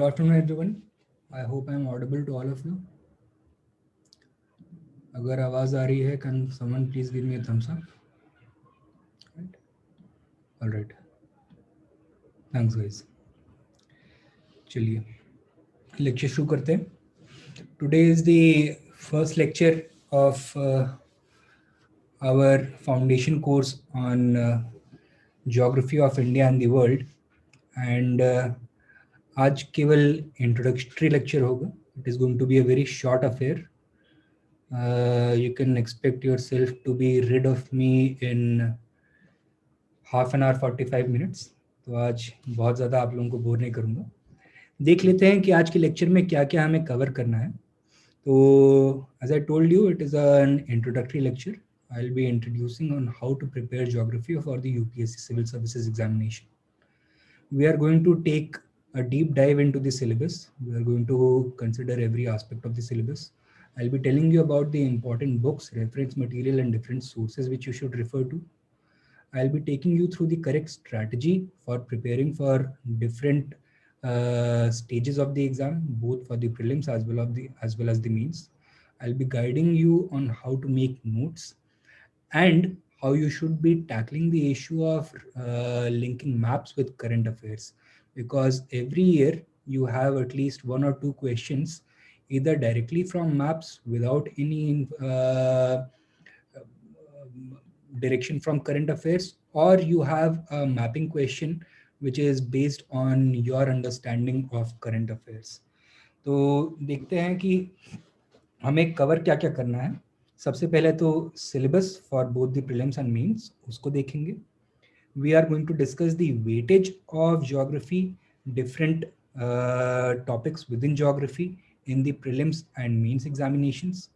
afternoon, everyone. I hope I am audible to all of you. अगर आवाज आ रही है, can someone please give me a thumbs up? Right. All right. Thanks, guys. चलिए lecture शुरू करते हैं. Today is the first lecture of our foundation course on geography of India and the world. And आज केवल introductory lecture होगा. It is going to be a very short affair. You can expect yourself to be rid of me in half an hour 45 minutes. तो आज बहुत ज़्यादा आप लोगों को बोर नहीं करूँगा. देख लेते हैं कि आज के लेक्चर में क्या क्या हमें कवर करना है. तो as I told you, it is an introductory lecture. I'll be introducing on how to prepare geography for the UPSC Civil Services examination. We are going to take a deep dive into the syllabus. We are going to consider every aspect of the syllabus. I'll be telling you about the important books, reference material, and different sources which you should refer to. I'll be taking you through the correct strategy for preparing for different stages of the exam, both for the prelims as well as the mains. I'll be guiding you on how to make notes and how you should be tackling the issue of linking maps with current affairs, because every year you have at least one or two questions either directly from maps without any direction from current affairs, or you have a mapping question which is based on your understanding of current affairs. तो देखते हैं कि हमें cover क्या क्या करना है. सबसे पहले तो syllabus for both the prelims and mains उसको देखेंगे. We are going to discuss the weightage of geography, different topics within geography in the prelims and mains examinations.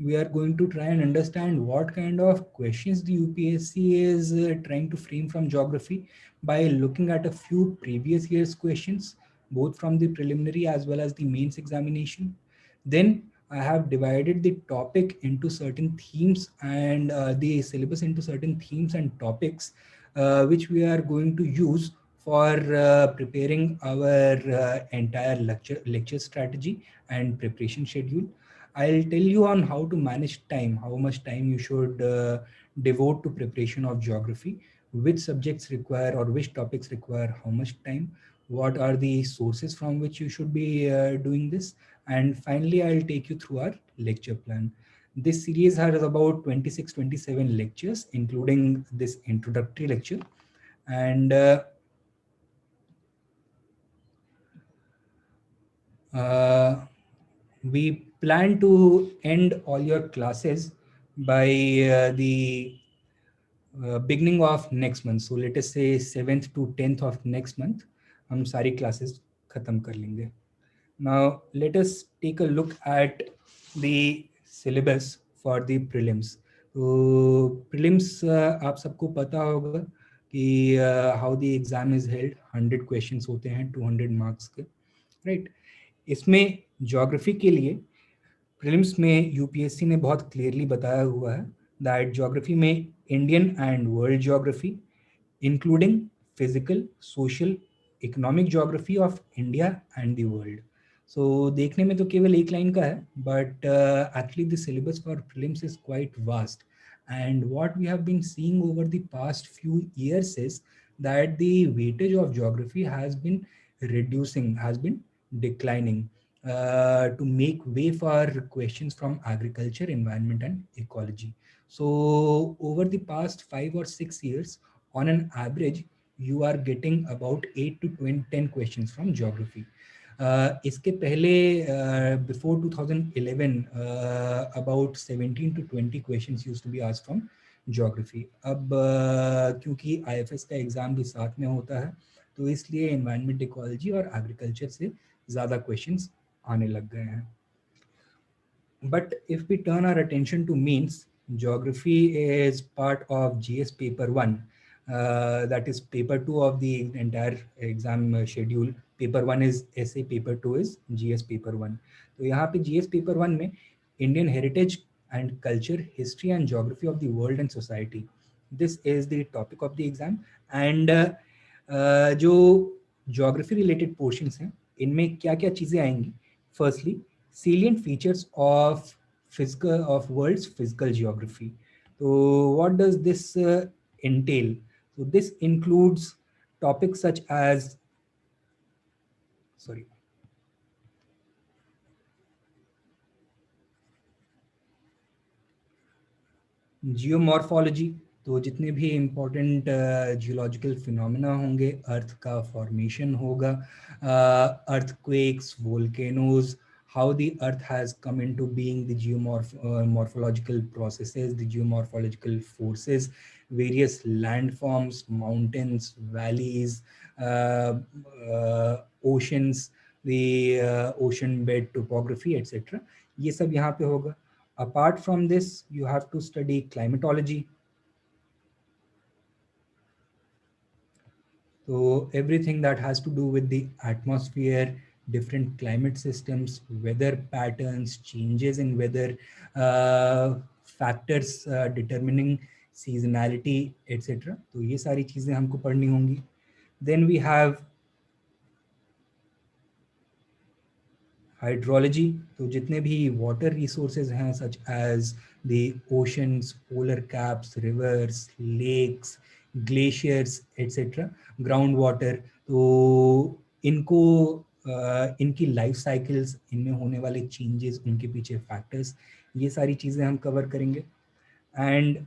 We are going to try and understand what kind of questions the UPSC is trying to frame from geography by looking at a few previous years questions, both from the preliminary as well as the mains examination. Then I have divided the topic into certain themes and the syllabus into certain themes and topics which we are going to use for preparing our entire lecture strategy and preparation schedule. I'll tell you on how to manage time, how much time you should devote to preparation of geography, which subjects require or which topics require how much time, what are the sources from which you should be doing this, and finally I'll take you through our lecture plan. This series has about 26-27 lectures, including this introductory lecture, and we plan to end all your classes by the beginning of next month. So let us say 7th to 10th of next month हम सारी classes खत्म कर लेंगे. Now let us take a look at the syllabus for the prelims. तो prelims आप सबको पता होगा कि how the exam is held. 100 questions होते हैं 200 marks के, right? इसमें ज्योग्राफी के लिए प्रीलिम्स में यूपीएससी ने बहुत क्लियरली बताया हुआ है दैट ज्योग्राफी में Indian and world geography including physical, social, economic geography of India and the world. So देखने में तो केवल एक लाइन का है, but actually the syllabus for prelims is quite vast, and what we have been seeing over the past few years is that the weightage of geography has been reducing, has been declining to make way for questions from agriculture, environment, and ecology. So over the past 5 or 6 years, on an average, you are getting about 8 to 10 questions from geography. इसके पहले before 2011 about 17 to 20 questions used to be asked from geography. अब क्योंकि IFS का exam भी साथ में होता है, तो इसलिए एनवायरनमेंट, इकोलॉजी और एग्रीकल्चर से ज़्यादा क्वेश्चंस आने लग गए हैं. But if we turn our attention to means, geography is part of GS paper 1. That is paper 2 of the entire exam schedule. Paper 1 is essay, paper 2 is GS paper 1. तो यहाँ पे GS paper 1 में Indian heritage and culture, history and geography of the world and society. This is the topic of the exam. And जो geography related portions हैं, इनमें क्या क्या चीजें आएंगी? Firstly, salient features of world's physical geography. So what does this entail? So this includes topics such as, sorry, geomorphology, तो जितने भी इम्पोर्टेंट जियोलॉजिकल फिनोमेना होंगे, अर्थ का फॉर्मेशन होगा, earthquakes, volcanoes, how the earth has come into being, the geomorphological processes, the geomorphological forces, various landforms, mountains, valleys, oceans, the ocean bed topography, etc. ये सब यहाँ पे होगा. Apart from this, you have to study climatology. So everything that has to do with the atmosphere, different climate systems, weather patterns, changes in weather, factors determining seasonality, etc. तो ये सारी चीजें हमको पढ़नी होंगी. Then we have हाइड्रोलॉजी, तो जितने भी वाटर रिसोर्सेज हैं such as the oceans, polar caps, rivers, lakes, glaciers, etcetera, ground water, तो इनको इनकी लाइफ साइकिल्स, इनमें होने वाले चेंजेस, उनके पीछे फैक्टर्स, ये सारी चीज़ें हम कवर करेंगे. And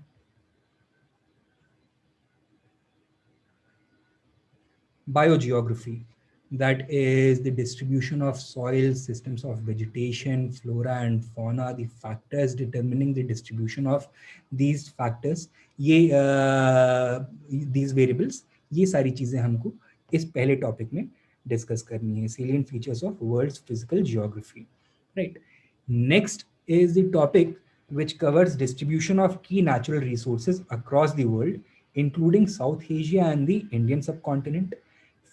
biogeography, that is the distribution of soil, systems of vegetation, flora and fauna, the factors determining the distribution of these factors, ये these variables, ये सारी चीजें हमको इस पहले टॉपिक में डिस्कस करनी है. salient features of world's physical geography, right? Next is the topic which covers distribution of key natural resources across the world, including South Asia and the Indian subcontinent.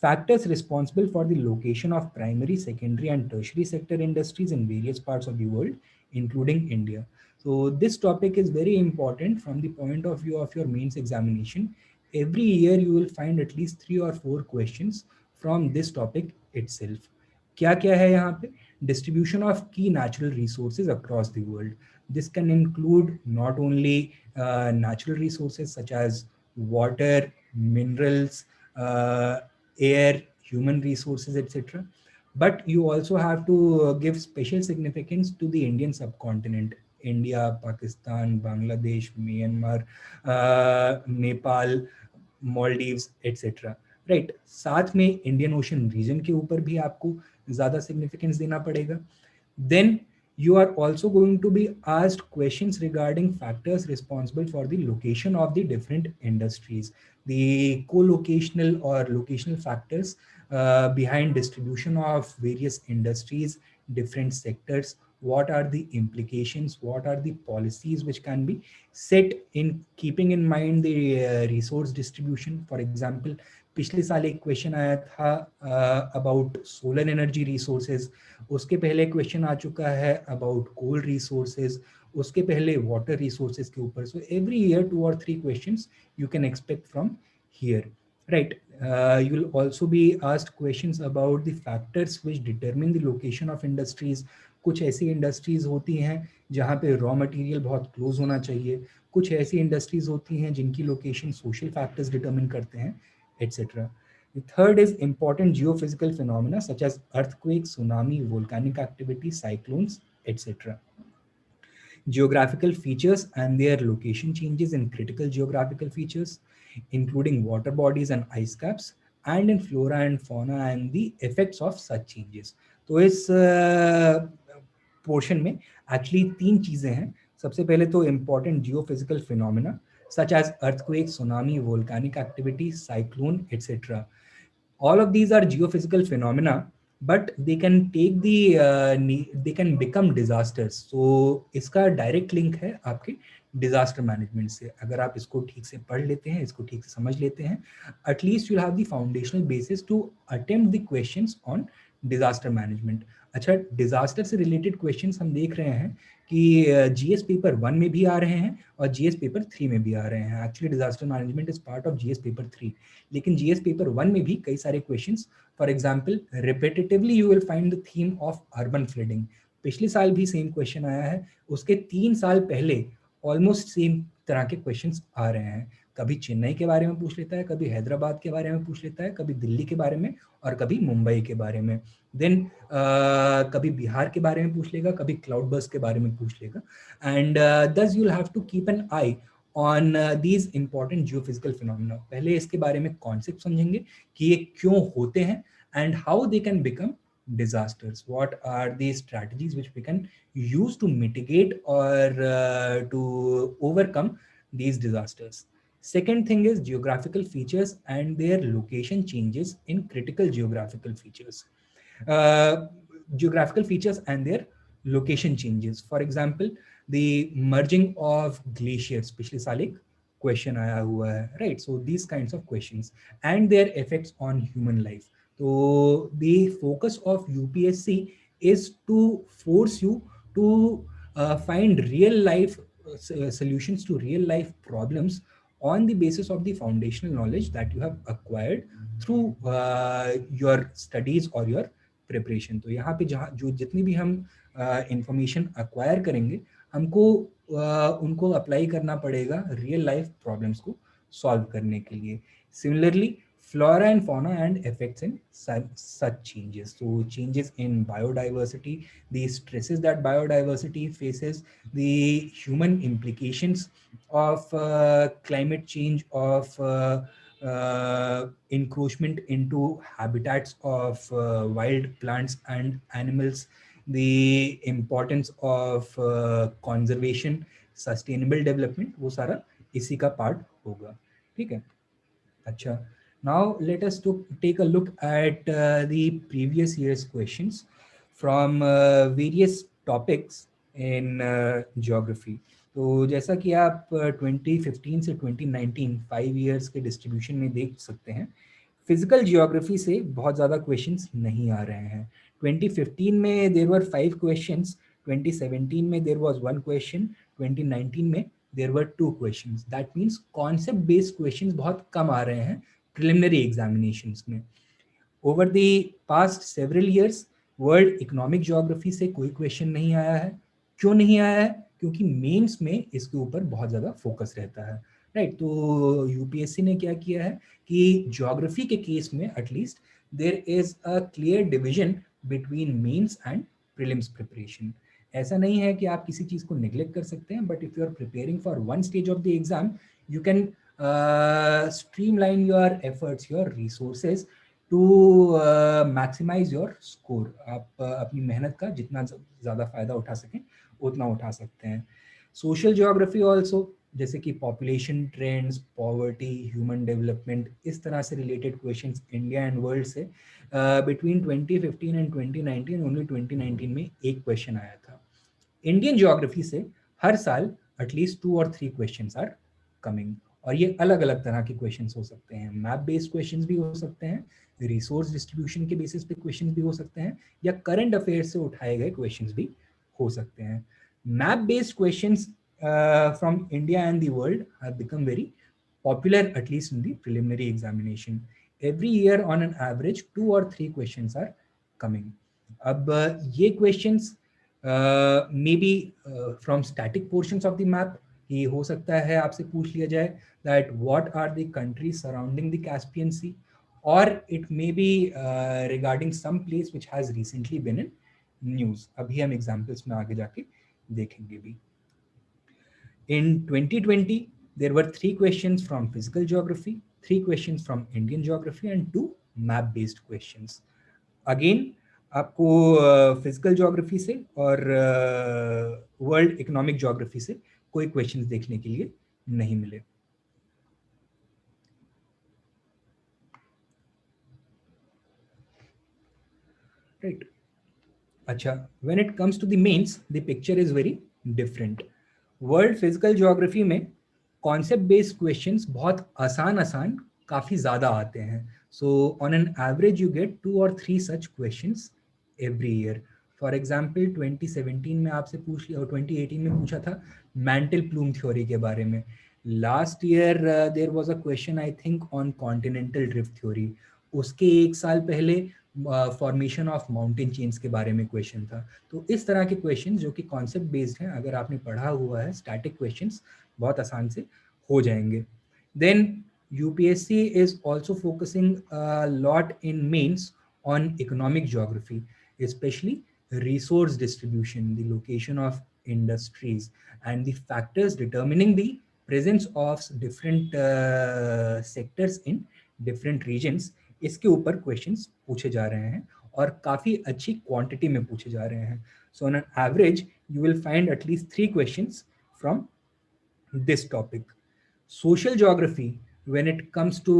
Factors responsible for the location of primary, secondary, and tertiary sector industries in various parts of the world, including India. So this topic is very important from the point of view of your mains examination. Every year you will find at least 3 or 4 questions from this topic itself. क्या क्या है यहाँ पे? Distribution of key natural resources across the world. This can include not only natural resources such as water, minerals, air, human resources, etc. But you also have to give special significance to the Indian subcontinent. India, Pakistan, Bangladesh, Myanmar, Nepal, Maldives, etc. Right, साथ में Indian ocean reason के ऊपर भी आपको ज्यादा significance देना पड़ेगा. Then you are also going to be asked questions regarding factors responsible for the location of the different industries, the co-locational or locational factors behind distribution of various industries, different sectors. What are the implications? What are the policies which can be set in keeping in mind the resource distribution? For example, पिछले साल एक question आया था about solar energy resources, उसके पहले question आ चुका है about coal resources, उसके पहले वाटर रिसोर्सेज के ऊपर. So every year 2 or 3 questions you can expect from here, right. You will also be asked questions about the factors which determine the location of industries. कुछ ऐसी industries होती हैं जहाँ पे रॉ मटेरियल बहुत close होना चाहिए, कुछ ऐसी इंडस्ट्रीज होती हैं जिनकी लोकेशन सोशल फैक्टर्स डिटरमिन करते हैं, etc. The third is important geophysical phenomena such as earthquakes, tsunami, volcanic activity, cyclones, etc. Geographical features and their location changes in critical geographical features, including water bodies and ice caps, and in flora and fauna and the effects of such changes. तो इस portion में actually 3 चीजें हैं. सबसे पहले तो important geophysical phenomena such as earthquake, tsunami, volcanic activity, cyclone, etc. All of these are geophysical phenomena, but they can take they can become disasters. So इसका direct link है आपके disaster management से. अगर आप इसको ठीक से पढ़ लेते हैं, इसको ठीक से समझ लेते हैं, at least you'll have the foundational basis to attempt the questions on disaster management. अच्छा, डिजास्टर से रिलेटेड क्वेश्चंस हम देख रहे हैं कि जीएस पेपर 1 में भी आ रहे हैं और जीएस पेपर 3 में भी आ रहे हैं. Actually disaster management is part of GS paper 3, लेकिन जीएस पेपर 1 में भी कई सारे questions for example repetitively you will find the theme of urban flooding. पिछले साल भी सेम क्वेश्चन आया है, उसके 3 साल पहले ऑलमोस्ट सेम तरह के क्वेश्चंस आ रहे हैं. कभी चेन्नई के बारे में पूछ लेता है, कभी हैदराबाद के बारे में पूछ लेता है, कभी दिल्ली के बारे में, और कभी मुंबई के बारे में. देन कभी बिहार के बारे में पूछ लेगा, कभी क्लाउड बर्स्ट के बारे में पूछ लेगा. And thus you will have to keep an eye on these important geophysical phenomena. पहले इसके बारे में कॉन्सेप्ट समझेंगे कि ये क्यों होते हैं and how they can become disasters. What are the strategies which we can use to mitigate or to overcome these disasters? Second thing is geographical features and their location changes in critical geographical features. Geographical features and their location changes. For example, the merging of glaciers. पिछले साल एक question आया हुआ है, right? So these kinds of questions and their effects on human life. So the focus of UPSC is to force you to find real life solutions to real life problems on the basis of the foundational knowledge that you have acquired through your studies or your preparation. तो यहाँ पे जहाँ जो जितनी भी हम information acquire करेंगे, हमको उनको अप्लाई करना पड़ेगा रियल लाइफ प्रॉब्लम्स को सॉल्व करने के लिए. Similarly, flora and fauna and effects in such changes. So changes in biodiversity, the stresses that biodiversity faces, the human implications of climate change, of encroachment into habitats of wild plants and animals, the importance of conservation, sustainable development, वो सारा इसी का part होगा. ठीक है. अच्छा, now let us take a look at the previous year's questions from various topics in geography. तो जैसा कि आप 2015 से 2019 5 years के डिस्ट्रीब्यूशन में देख सकते हैं, फिजिकल जियोग्राफी से बहुत ज़्यादा क्वेश्चंस नहीं आ रहे हैं. 2015 में देर वर 5 क्वेश्चंस, 2017 में देर वॉज 1 क्वेश्चन, 2019 में there were 2 questions. That means concept based questions बहुत कम आ रहे हैं preliminary examinations में. Over the past several years, world economic geography से कोई question नहीं आया है. क्यों नहीं आया है? क्योंकि मेंस में इसके ऊपर बहुत ज़्यादा फोकस रहता है, राइट. तो यूपीएससी ने क्या किया है कि ज्योग्राफी के केस में at least there is a clear division between mains and prelims preparation. ऐसा नहीं है कि आप किसी चीज को नेग्लेक्ट कर सकते हैं, but if you are preparing for one stage of the exam, you can streamline your efforts, your resources to maximize your score. आप अपनी मेहनत का जितना ज़्यादा फायदा उठा सकें उतना उठा सकते हैं. सोशल ज्योग्राफी ऑल्सो, जैसे कि population trends, poverty, human development, इस तरह से related questions India and world से बिटवीन 2015 एंड 2019, ओनली 2019 में एक क्वेश्चन आया था. इंडियन ज्योग्राफी से हर साल एटलीस्ट 2 और 3 क्वेश्चंस आर कमिंग, और ये अलग अलग तरह के क्वेश्चंस हो सकते हैं. मैप बेस्ड क्वेश्चंस भी हो सकते हैं, रिसोर्स डिस्ट्रीब्यूशन के बेसिस पे क्वेश्चंस भी हो सकते हैं, या करंट अफेयर्स से उठाए गए क्वेश्चंस भी हो सकते हैं. Map based questions from India and the world have become very popular, at least in the preliminary examination. Every year on an average 2 or 3 questions are coming. अब ये questions maybe from static portions of the map. ये हो सकता है आपसे पूछ लिया जाए that what are the countries surrounding the Caspian Sea, or it may be regarding some place which has recently been in news. अभी हम examples में आगे जाके देखेंगे भी. In 2020, there were 3 questions from physical geography, 3 questions from Indian geography, and 2 map-based questions. Again, आपको physical geography से और world economic geography से कोई questions देखने के लिए नहीं मिले. Right. अच्छा, when it comes to the mains, the picture is very different. World physical geography में कॉन्सेप्ट बेस्ड क्वेश्चंस बहुत आसान काफ़ी ज़्यादा आते हैं. So on an average you get 2 और 3 सच questions every year. For example 2017 में आपसे पूछ लिया, 2018 में पूछा था मैंटल प्लूम थ्योरी के बारे में. Last year there was a question I think on continental drift theory. उसके एक साल पहले फॉर्मेशन ऑफ माउंटेन चेन्स के बारे में क्वेश्चन था। तो इस तरह के क्वेश्चन जो कि कॉन्सेप्ट बेस्ड हैं, अगर आपने पढ़ा हुआ है स्टैटिक क्वेश्चंस, बहुत आसान से हो जाएंगे। Then UPSC is also focusing lot in mains on economic geography, especially resource distribution, the location of industries, and the factors determining the presence of different sectors in different regions। इसके ऊपर questions पूछे जा रहे हैं और काफ़ी अच्छी quantity में पूछे जा रहे हैं। So on an average you will find at least 3 questions from this topic. Social geography, when it comes to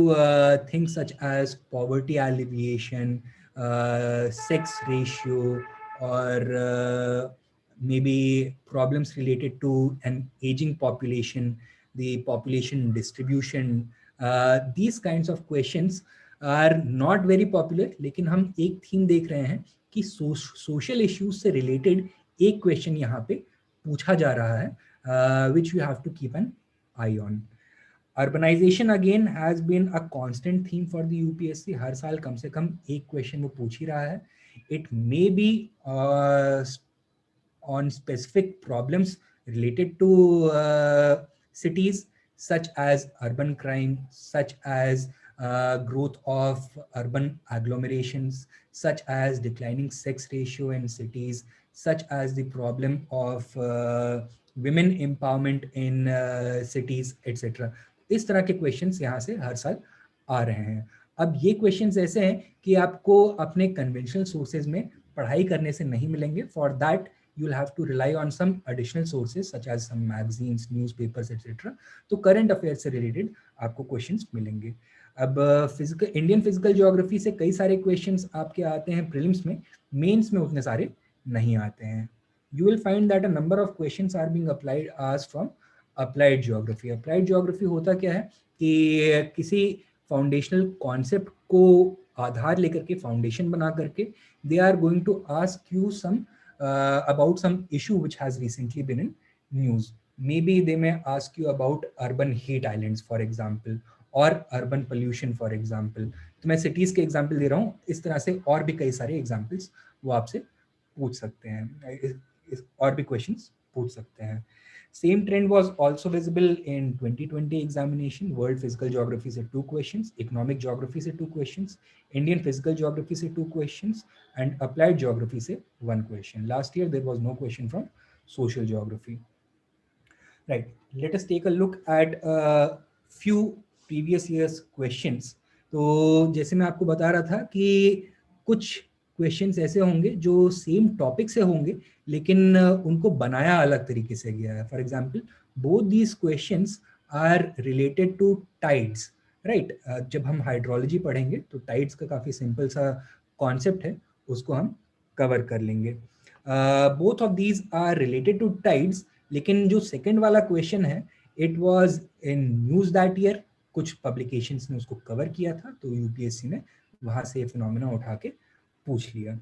things such as poverty alleviation, sex ratio, or maybe problems related to an aging population, the population distribution, these kinds of questions are not very popular, लेकिन हम एक theme देख रहे हैं कि social issues से related एक question यहाँ पे पूछा जा रहा है, which you have to keep an eye on. Urbanization again has been a constant theme for the UPSC. हर साल कम से कम एक क्वेश्चन वो पूछ ही रहा है. It may be on specific problems related to cities, such as urban crime, such as growth of urban agglomerations, such as declining sex ratio in cities, such as the problem of women empowerment in cities, etc. इस तरह के questions यहाँ से हर साल आ रहे हैं. अब ये क्वेश्चंस ऐसे हैं कि आपको अपने कन्वेंशनल सोर्सेज में पढ़ाई करने से नहीं मिलेंगे. For that you'll have to rely on some additional sources such as some magazines, newspapers, etc. तो current affairs से related आपको questions मिलेंगे. अब इंडियन फिजिकल ज्योग्राफी से कई सारे क्वेश्चंस आपके आते हैं प्रीलिम्स में, मेंस में उतने सारे नहीं आते हैं. You will find that a number of questions are being asked from applied geography. applied geography होता क्या है कि किसी फाउंडेशनल कॉन्सेप्ट को आधार लेकर के, फाउंडेशन बना करके, they are going to ask you some about some issue which has recently been in news. Maybe they may ask you about urban heat islands, for example, or urban pollution, for example. तो मैं cities के example दे रहा हूँ, इस तरह से और भी कई सारे examples वो आपसे पूछ सकते हैं, और भी questions पूछ सकते हैं. Same trend was also visible in 2020 examination. World Physical Geography से 2 questions, Economic Geography से 2 questions, Indian Physical Geography से 2 questions, and Applied Geography से 1 question. Last year there was no question from Social Geography. Right. Let us take a look at a few previous years questions. तो जैसे मैं आपको बता रहा था कि कुछ क्वेश्चंस ऐसे होंगे जो सेम टॉपिक से होंगे लेकिन उनको बनाया अलग तरीके से गया है. For example, both these questions are related to tides, right. जब हम हाइड्रोलॉजी पढ़ेंगे तो टाइड्स का काफ़ी सिंपल सा कॉन्सेप्ट है, उसको हम कवर कर लेंगे. Both of these are related to tides, लेकिन जो सेकेंड वाला क्वेश्चन है, it was in news that year. कुछ पब्लिकेशंस ने उसको कवर किया था, तो यूपीएससी ने वहाँ से फिनोमेना उठा के पूछ लिया.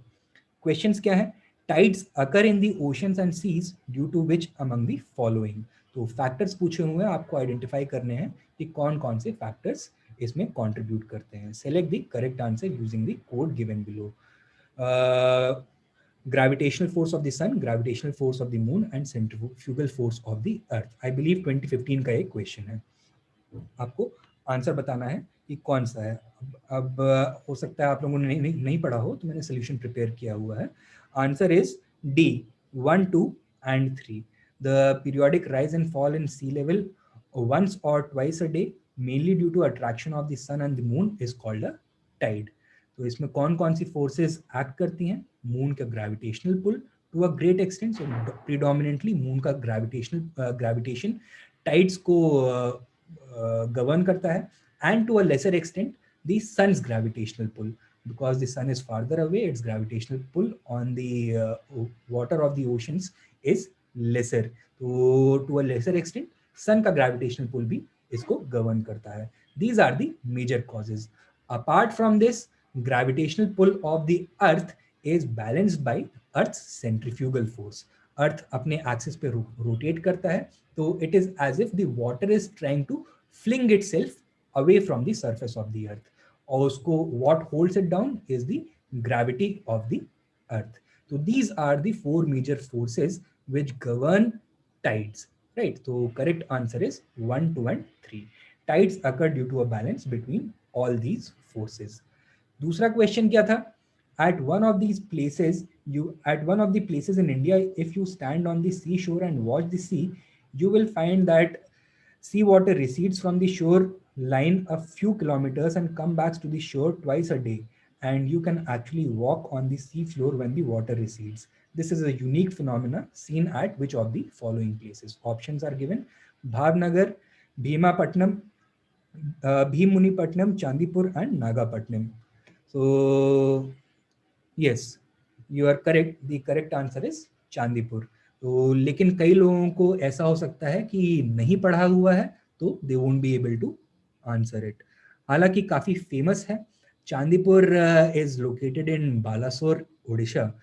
क्वेश्चंस क्या है? Tides occur in the oceans and seas due to which among the following. तो फैक्टर्स पूछे हुए हैं, आपको आइडेंटिफाई करने हैं कि कौन कौन से फैक्टर्स इसमें कंट्रीब्यूट करते हैं. Select the correct answer using the code given below. Gravitational force of the sun, gravitational force of the moon, and centrifugal force of the earth. I believe 2015 का एक क्वेश्चन है. आपको आंसर बताना है कि कौन सा है. अब हो सकता है आप लोगों ने नहीं पढ़ा हो, तो मैंने सोल्यूशन प्रिपेयर किया हुआ है. Answer is D, 1, 2 and 3. The periodic rise and fall in sea level once or twice a day, mainly due to attraction of the sun and the moon, is called a tide. तो इसमें कौन कौन सी forces act करती हैं? Moon का gravitational pull to a great extent, so predominantly moon का gravitation tides को govern करता है, and to a lesser extent the sun's gravitational pull. Because the sun is farther away, its gravitational pull on the water of the oceans is lesser. तो to a lesser extent sun का gravitational pull भी इसको govern करता है. These are the major causes. Apart from this, gravitational pull of the earth is balanced by earth's centrifugal force. अर्थ अपने axis पे rotate करता है, तो it is as if the water is trying to fling itself away from the surface of the earth. और उसको what holds it down is the gravity of the earth. So these are the four major forces which govern tides, right? So correct answer is 1, 2 and 3. Tides occur due to a balance between all these forces. दूसरा question क्या था? At one of these places, at one of the places in India, if you stand on the seashore and watch the sea, you will find that seawater recedes from the shore line a few kilometers and come back to the shore twice a day. And you can actually walk on the sea floor when the water recedes. This is a unique phenomena seen at which of the following places? Options are given: Bhavnagar, Bhimapatnam, Bhimunipatnam, Chandipur, and Nagapatnam. So yes, you are correct. The correct answer is Chandipur. तो लेकिन कई लोगों को ऐसा हो सकता है कि नहीं पढ़ा हुआ है, तो they won't be able to answer it. हालांकि काफी फेमस है. Chandipur is located in Balasore, Odisha.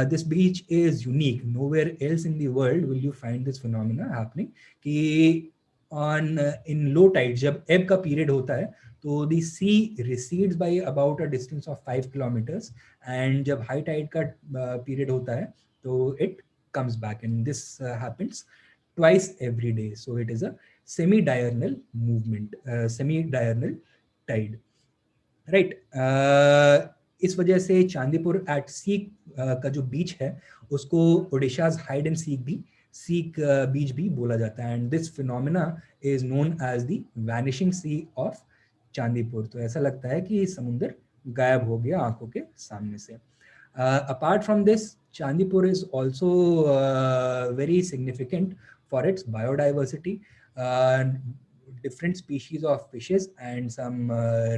This beach is unique. Nowhere else in the world will you find this phenomena happening. कि on in low tide, जब ebb का period होता है, तो the sea recedes by about a distance of 5 kilometers, and जब high tide का period होता है, तो it comes back, and this happens twice every day. So it is a semi-diurnal movement, semi-diurnal tide, right? इस वजह से Chandipur eight seek का जो बीच है उसको ओडिशाज हाइड एंड सीक भी सीक बीच भी बोला जाता है. And this phenomena is known as the vanishing sea of Chandipur. तो ऐसा लगता है कि समुद्र गायब हो गया आंखों के सामने से. Apart from this, Chandipur is also very significant for its biodiversity. Different species of fishes and some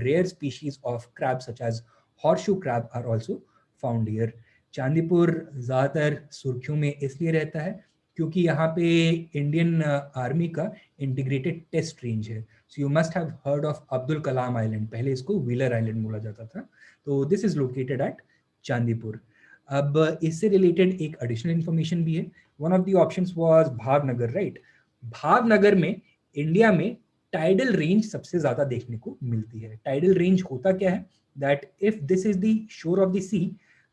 rare species of crabs such as horseshoe crab are also found here. Chandipur ज़्यादातर सुर्खियों में इसलिए रहता है क्योंकि यहाँ पे इंडियन आर्मी का इंटीग्रेटेड टेस्ट रेंज है. So you must have heard of Abdul Kalam island. पहले इसको व्हीलर आइलैंड बोला जाता था. तो this is located at Chandipur. अब इससे रिलेटेड एक एडिशनल इंफॉर्मेशन भी है. One of the options was Bhavnagar, right? Bhavnagar में इंडिया में टाइडल रेंज सबसे ज्यादा देखने को मिलती है. टाइडल रेंज होता क्या है? That if this is the shore of the sea,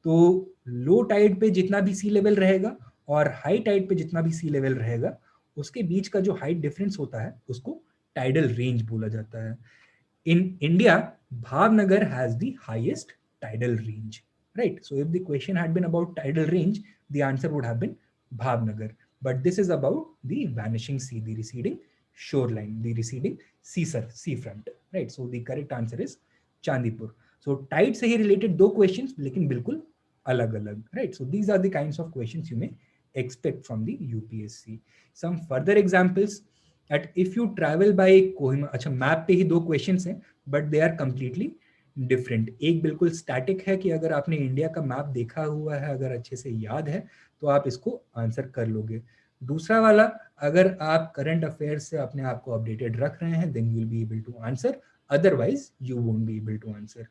तो लो टाइड पे जितना भी सी लेवल रहेगा और हाई टाइड पे जितना भी सी लेवल रहेगा, उसके बीच का जो हाइट डिफरेंस होता है उसको टाइडल रेंज बोला जाता है. In India, Bhavnagar has the highest tidal range, right? So if the question had been about tidal range, the answer would have been Bhavnagar. But this is about the vanishing sea, the receding shoreline, the receding seafront, right? So the correct answer is Chandipur. So tide से ही related दो questions, लेकिन बिल्कुल अलग-अलग, right? So these are the kinds of questions you may expect from the UPSC. Some further examples. That if you travel by Kohima, अच्छा map पे ही दो questions हैं but they are completely different. एक बिल्कुल स्टैटिक है कि अगर आपने इंडिया का मैप देखा हुआ है, अगर अच्छे से याद है तो आप इसको आंसर कर लोगे. दूसरा वाला, अगर आप करंट अफेयर्स से अपने आप को अपडेटेड रख रहे हैं, then you will be able to answer, otherwise you won't be able to answer.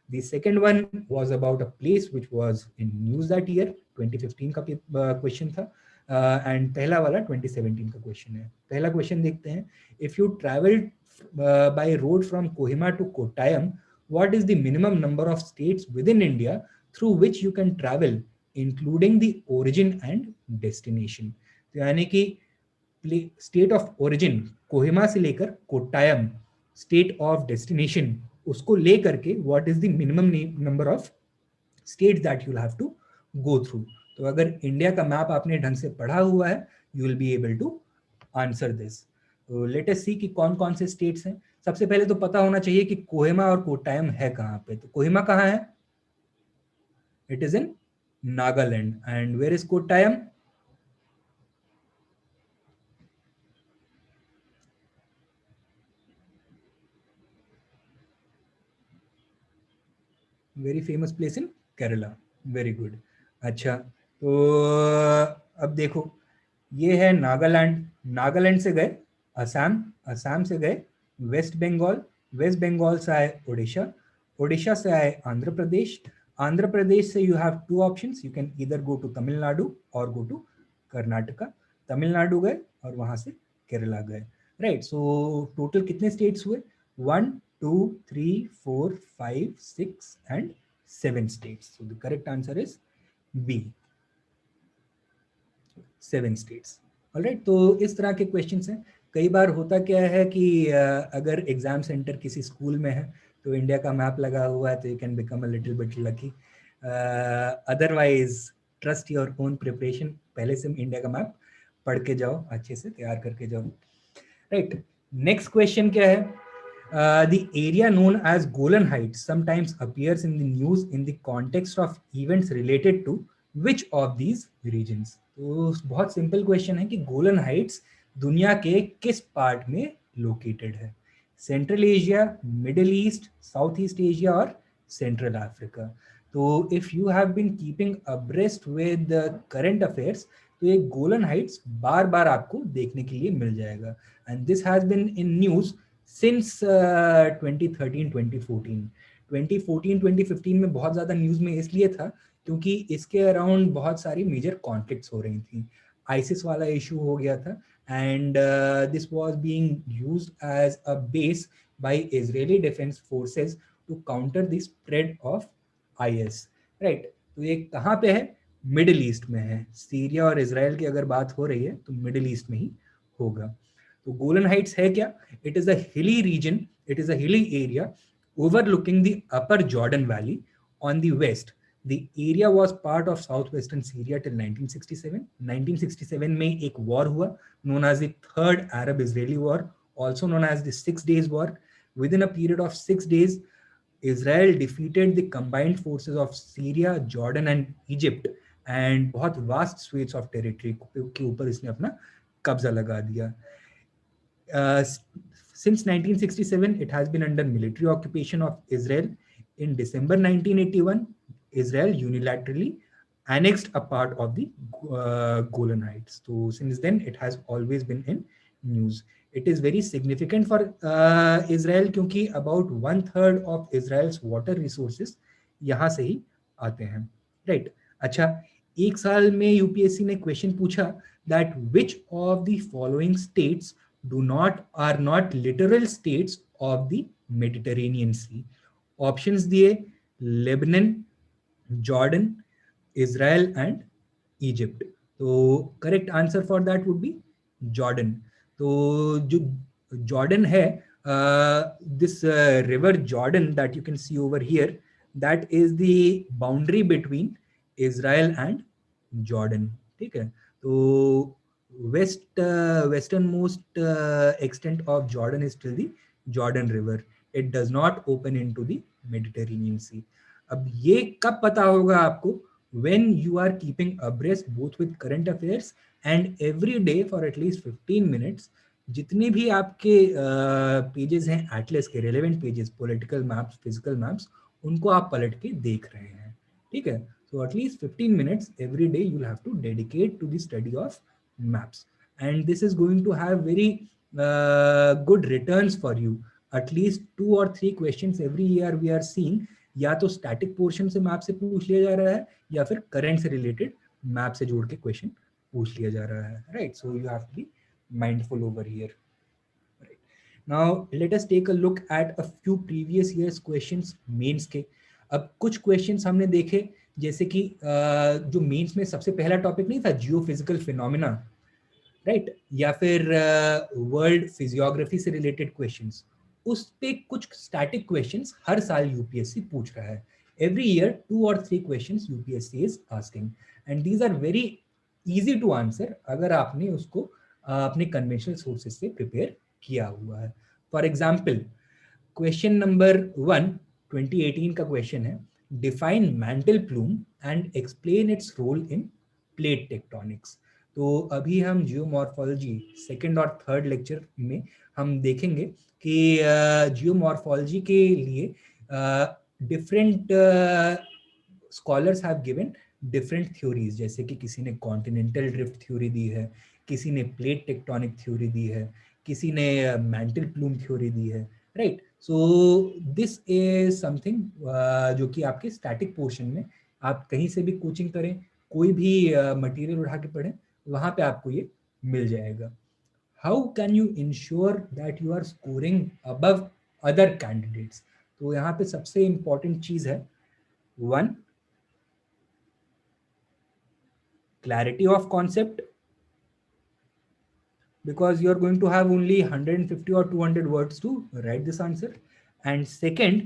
The second one was about a place which was in news that year. 2015 का क्वेश्चन था. And पहला वाला 2017 का क्वेश्चन है. पहला क्वेश्चन देखते हैं. If you travelled by road from Kohima to Kottayam, what is the minimum number of states within India through which you can travel including the origin and destination. तो यानी कि स्टेट ऑफ ओरिजिन कोहिमा से लेकर Kottayam, state of destination उसको लेकर के what is the minimum number of states that you have to go through. तो अगर इंडिया का मैप आपने ढंग से पढ़ा हुआ है, you will be able to answer this. Let us see कि कौन कौन से स्टेट्स हैं. सबसे पहले तो पता होना चाहिए कि कोहिमा और कोट्टायम है कहाँ पे. तो कोहिमा कहाँ है? It is in Nagaland. And where is Kottayam? Very famous place in Kerala. Very good. अच्छा, तो अब देखो, ये है नागालैंड. नागालैंड से गए असम, असम से गए वेस्ट बंगाल, वेस्ट बंगाल से आए उड़ीसा, उड़ीसा से आए आंध्र प्रदेश, आंध्र प्रदेश से you have two options. You can either go to Tamil Nadu और गो टू कर्नाटका. तमिलनाडु गए और वहां से केरला गए, राइट? सो टोटल कितने स्टेट्स हुए? 1 2, 3, 4, 5, 6 and 7 states. So the correct answer is B, 7 states. Alright, तो इस तरह के क्वेश्चंस हैं. कई बार होता क्या है कि अगर एग्जाम सेंटर किसी स्कूल में है तो इंडिया का मैप लगा हुआ है तो you can become a little bit lucky. Otherwise trust your own preparation. पहले से इंडिया का मैप पढ़ के जाओ, अच्छे से तैयार करके जाओ. राइट, नेक्स्ट क्वेश्चन क्या है? The area known as Golan Heights sometimes appears in the news in the context of events related to which of these regions? तो बहुत सिंपल क्वेश्चन है कि गोलन हाइट्स दुनिया के किस पार्ट में लोकेटेड है? Central Asia, middle east, south east Asia और सेंट्रल अफ्रीका. तो if you have been keeping abreast with current affairs तो ये गोलन हाइट्स बार बार आपको देखने के लिए मिल जाएगा. And this has been in news since 2013 2014. 2014 2015 में बहुत ज़्यादा न्यूज़ में इसलिए था क्योंकि इसके अराउंड बहुत सारी मेजर कॉन्फ्लिक्ट्स हो रही थी. आईसिस वाला इशू हो गया था and this was being used as a base by Israeli defence forces to counter the spread of IS. Right, तो ये कहाँ पे है? मिडिल ईस्ट में है. सीरिया और इजराइल की अगर बात हो रही है तो मिडिल ईस्ट में ही होगा. तो गोलन हाइट्स है क्या? It is a hilly region, it is a hilly area overlooking the upper Jordan Valley on the west. The area was part of southwestern Syria till 1967. 1967 में एक war हुआ known as the Third Arab-Israeli War, also known as the Six Days War. Within a period of 6 days, Israel defeated the combined forces of Syria, Jordan and Egypt and बहुत vast swathes of territory के ऊपर इसने अपना कब्जा लगा दिया. Since 1967, it has been under military occupation of Israel. In December 1981, Israel unilaterally annexed a part of the Golan Heights. So since then, it has always been in news. It is very significant for Israel क्योंकि about 1/3 of Israel's water resources यहाँ से ही आते हैं. Right? अच्छा, एक साल में UPSC ने क्वेश्चन पूछा that which of the following states are not literal states of the Mediterranean Sea. Options दिए Lebanon, Jordan, Israel and Egypt. तो correct answer for that would be Jordan. तो जो Jordan है, this river Jordan that you can see over here, that is the boundary between Israel and Jordan. ठीक है, तो westernmost extent of Jordan is still the Jordan River. It does not open into the Mediterranean Sea. अब ये कब पता होगा आपको? When you are keeping abreast both with current affairs and every day for at least 15 minutes जितने भी आपके pages हैं एटलस के, relevant pages, political maps, physical maps, उनको आप पलट के देख रहे हैं. ठीक है, so at least 15 minutes every day you'll have to dedicate to the study of maps, and this is going to have very good returns for you. At least 2 or 3 questions every year we are seeing, या तो static portion से map से पूछ लिया जा रहा है या फिर करंट से रिलेटेड मैप से जोड़ के क्वेश्चन पूछ लिया जा रहा है. Right, so you have to be mindful over here. Right. Now let us take a look at a few previous years questions mains के. अब कुछ क्वेश्चंस हमने देखे, जैसे कि जो मेंस में सबसे पहला टॉपिक नहीं था जियोफिजिकल फिनोमिना, राइट, या फिर वर्ल्ड फिजियोग्राफी से रिलेटेड क्वेश्चंस, उस पे कुछ स्टैटिक क्वेश्चंस हर साल यूपीएससी पूछ रहा है. Every year 2 or 3 questions UPSC is asking and these are very easy to answer अगर आपने उसको अपने कन्वेंशनल सोर्सेज से प्रिपेयर किया हुआ है. फॉर एग्जाम्पल क्वेश्चन नंबर 1 2018 का क्वेश्चन है, define mantle plume and explain its role in plate tectonics. तो अभी हम जियोमॉर्फोलॉजी सेकंड और थर्ड लेक्चर में हम देखेंगे कि जियोमॉर्फोलॉजी के लिए different scholars have given different theories, जैसे कि किसी ने कॉन्टिनेंटल ड्रिफ्ट थ्योरी दी है, किसी ने प्लेट टेक्टोनिक थ्योरी दी है, किसी ने मैंटल प्लूम थ्योरी दी है. Right, so this is something जो कि आपके स्टैटिक पोर्शन में आप कहीं से भी कोचिंग करें, कोई भी मटेरियल उठा के पढ़ें, वहां पे आपको ये मिल जाएगा. How can you ensure that you are scoring above other candidates. तो यहाँ पे सबसे इंपॉर्टेंट चीज है, one, clarity of concept, because you are going to have only 150 or 200 words to write this answer. And second,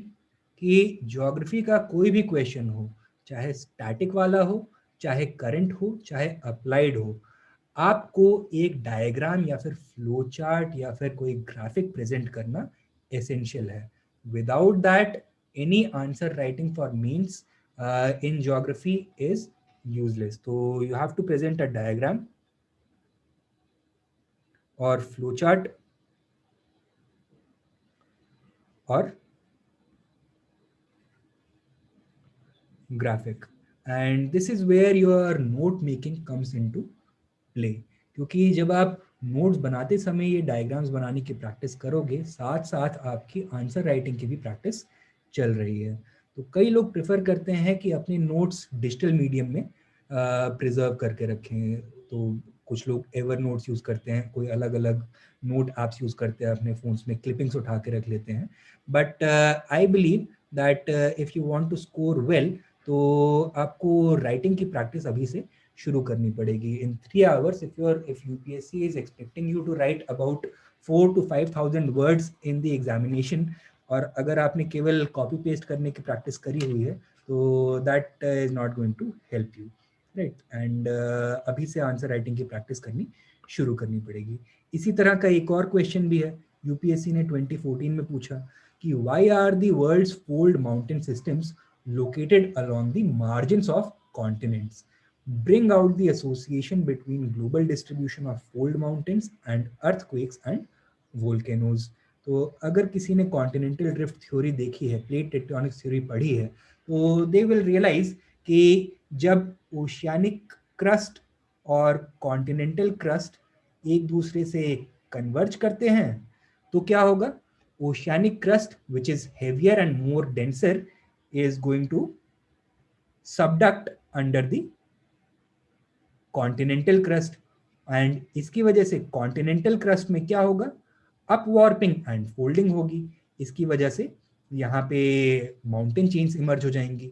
कि geography का कोई भी क्वेश्चन हो, चाहे स्टैटिक वाला हो, चाहे करंट हो, चाहे अप्लाइड हो, आपको एक डायग्राम या फिर फ्लो चार्ट या फिर कोई ग्राफिक प्रेजेंट करना एसेंशियल है. Without that any answer writing for means in geography is useless. So you have to present a diagram or flowchart or graphic, and this is where your note making comes into play. क्योंकि जब आप notes बनाते समय ये diagrams बनाने की practice करोगे, साथ साथ आपकी आंसर राइटिंग की भी प्रैक्टिस चल रही है. तो कई लोग प्रेफर करते हैं कि अपने नोट्स डिजिटल मीडियम में प्रिजर्व करके रखें. तो कुछ लोग एवर नोट्स यूज़ करते हैं, कोई अलग अलग नोट ऐप्स यूज़ करते हैं, अपने फ़ोन्स में क्लिपिंग्स उठा के रख लेते हैं. But I believe that if you want to score well, तो आपको राइटिंग की प्रैक्टिस अभी से शुरू करनी पड़ेगी. इन 3 hours, if UPSC is expecting you to write about 4 to 5,000 words in the examination, और अगर आपने केवल कॉपी पेस्ट करने की प्रैक्टिस करी हुई है, तो that is not going to help you, right. And अभी से आंसर राइटिंग की प्रैक्टिस करनी शुरू करनी पड़ेगी. इसी तरह का एक और क्वेश्चन भी है, यूपीएससी ने 2014 में पूछा कि why are the world's fold mountain systems located along the margins of continents, bring out the association between global distribution of fold mountains and earthquakes and volcanoes. तो अगर किसी ने कॉन्टिनेंटल ड्रिफ्ट थ्योरी देखी है, प्लेट टेक्टोनिक्स थ्योरी पढ़ी है, तो they will realise कि जब ओशियानिक क्रस्ट और कॉन्टिनेंटल क्रस्ट एक दूसरे से कन्वर्ज करते हैं, तो क्या होगा? Oceanic crust, which is heavier and more denser, is going to subduct under the continental crust, and इसकी वजह से continental crust में क्या होगा? अपवार्पिंग एंड फोल्डिंग होगी. इसकी वजह से यहाँ पे माउंटेन चेन्स इमर्ज हो जाएंगी.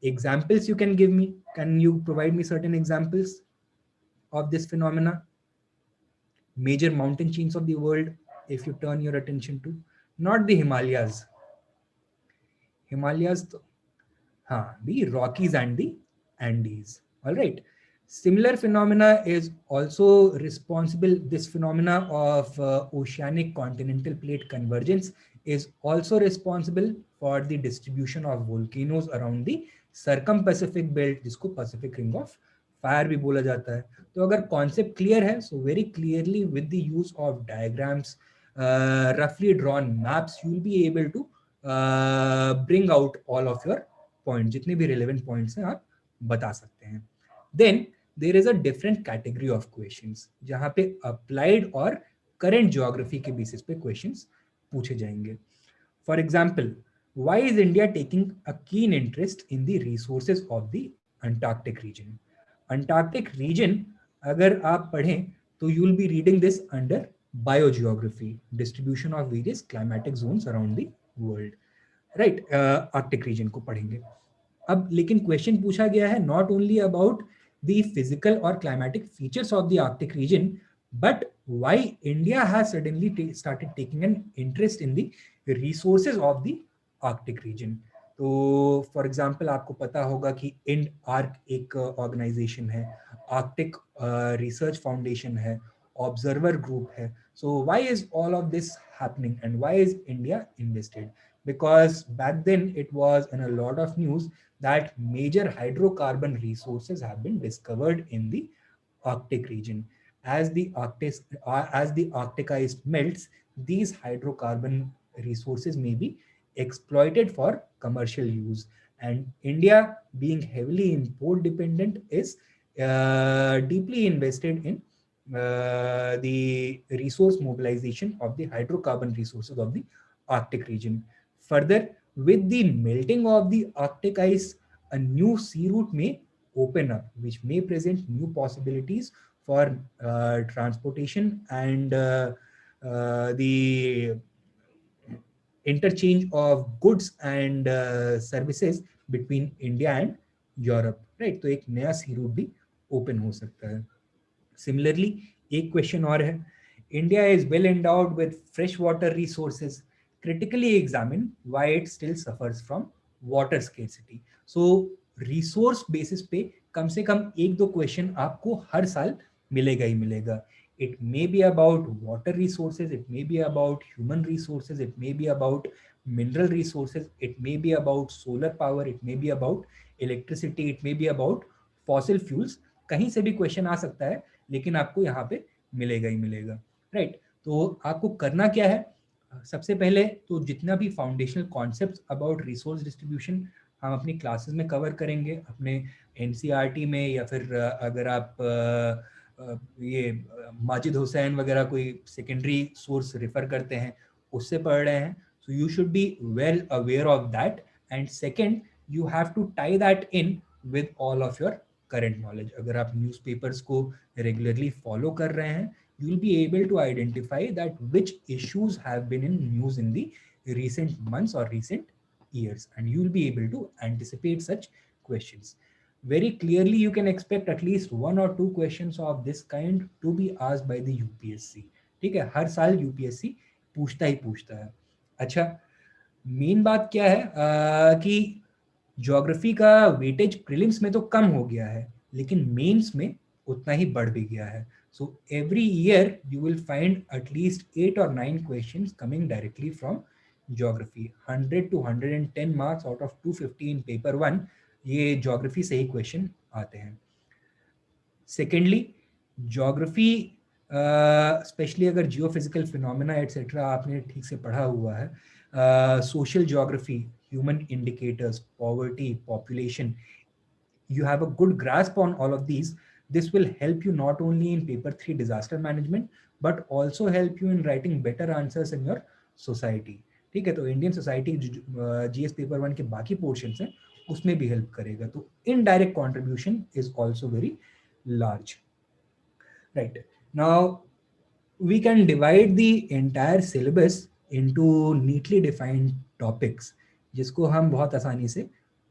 Examples you can give me, can you provide me certain examples of this phenomena, major mountain chains of the world, if you turn your attention to, not the Himalayas. Himalayas, the Rockies and the Andes. All right. Similar phenomena is also responsible. This phenomena of oceanic continental plate convergence is also responsible for the distribution of volcanoes around the circum-Pacific belt, जिसको Pacific Ring of Fire भी बोला जाता है. तो अगर concept clear है, so very clearly with the use of diagrams, roughly drawn maps, you will be able to bring out all of your point, जितने भी रिलेवेंट पॉइंट्स हैं आप बता सकते हैं. Then there is a different category of questions, जहां पे applied और करंट ज्योग्राफी के बेसिस पे क्वेश्चंस पूछे जाएंगे. For example, why is India taking a keen interest in the resources of the Antarctic region? Antarctic region अगर आप पढ़ें तो you will be reading this under biogeography, distribution of various climatic zones around the world, right. Arctic region को पढ़ेंगे. अब लेकिन question पूछा गया है not only about the physical और climatic features of the Arctic region, but why India has suddenly started taking an interest in the resources of the Arctic region. तो for example आपको पता होगा कि इंड आर्क एक ऑर्गेनाइजेशन है, Arctic research foundation है, observer group है. So why is all of this happening and why is India invested? Because back then it was in a lot of news that major hydrocarbon resources have been discovered in the Arctic region. As the Arctic ice melts, these hydrocarbon resources may be exploited for commercial use. And India, being heavily import dependent, is deeply invested in the resource mobilization of the hydrocarbon resources of the Arctic region. Further, with the melting of the Arctic ice, a new sea route may open up, which may present new possibilities for transportation and the interchange of goods and services between India and Europe, right? तो एक नया सी root भी open हो सकता है. Similarly, एक question और है. India is well endowed with freshwater resources. Critically examine why it still suffers from water scarcity. So resource basis पे कम से कम एक दो क्वेश्चन आपको हर साल मिलेगा ही मिलेगा. It may be about water resources, it may be about human resources, it may be about mineral resources, it may be about solar power, it may be about electricity, it may be about fossil fuels. कहीं से भी question आ सकता है, लेकिन आपको यहाँ पे मिलेगा ही मिलेगा, राइट? तो आपको करना क्या है? सबसे पहले तो जितना भी foundational concepts about resource distribution हम अपनी क्लासेस में कवर करेंगे, अपने एनसीईआरटी में, या फिर अगर आप ये माजिद हुसैन वगैरह कोई सेकेंडरी सोर्स रेफर करते हैं उससे पढ़ रहे हैं, so you should be well aware of that. And second, you have to tie that in with all of your current knowledge. अगर आप न्यूज़पेपर्स को रेगुलरली फॉलो कर रहे हैं, you will be able to identify that which issues have been in news in the recent months or recent years, and you will be able to anticipate such questions. Very clearly, you can expect at least 1 or 2 questions of this kind to be asked by the UPSC. ठीक है, हर साल UPSC पूछता ही पूछता है. अच्छा, main बात क्या है कि ज्योग्राफी का वेटेज प्रीलिम्स में तो कम हो गया है, लेकिन मेंस में उतना ही बढ़ भी गया है. So every year you will find at least 8 or 9 questions coming directly from geography. 100 to 110 marks out of 250 in paper 1, ये geography से ही question आते हैं. Secondly, geography स्पेशली अगर जियोफिजिकल फिनोमेना एटसेट्रा आपने ठीक से पढ़ा हुआ है, social geography, human indicators, poverty, population, you have a good grasp on all of these. This will help you not only in paper 3 disaster management but also help you in writing better answers in your society. ठीक है, तो Indian society GS paper 1 के बाकी portions हैं उसमें भी help करेगा. तो indirect contribution is also very large. Right. Now, we can divide the entire syllabus into neatly defined topics, जिसको हम बहुत आसानी से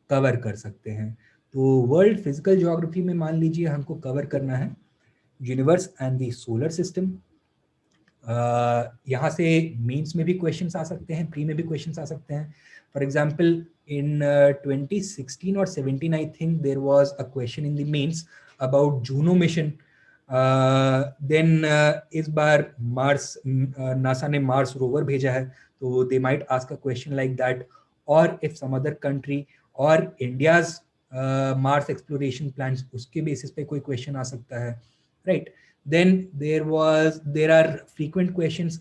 कवर कर सकते हैं. तो वर्ल्ड फिजिकल ज्योग्राफी में मान लीजिए हमको कवर करना है universe and the solar system. यहाँ से मेंस में भी क्वेश्चंस आ सकते हैं, प्री में भी क्वेश्चंस आ सकते हैं. फॉर एग्जांपल इन 2016 और 17 I think there was a question in the mains about Juno mission. Then इस बार मार्स, नासा ने मार्स रोवर भेजा है, तो they might ask a question like that. और इफ सम अदर कंट्री और India's Mars exploration plans, उसके basis पे कोई क्वेश्चन आ सकता है, right? Then there are frequent questions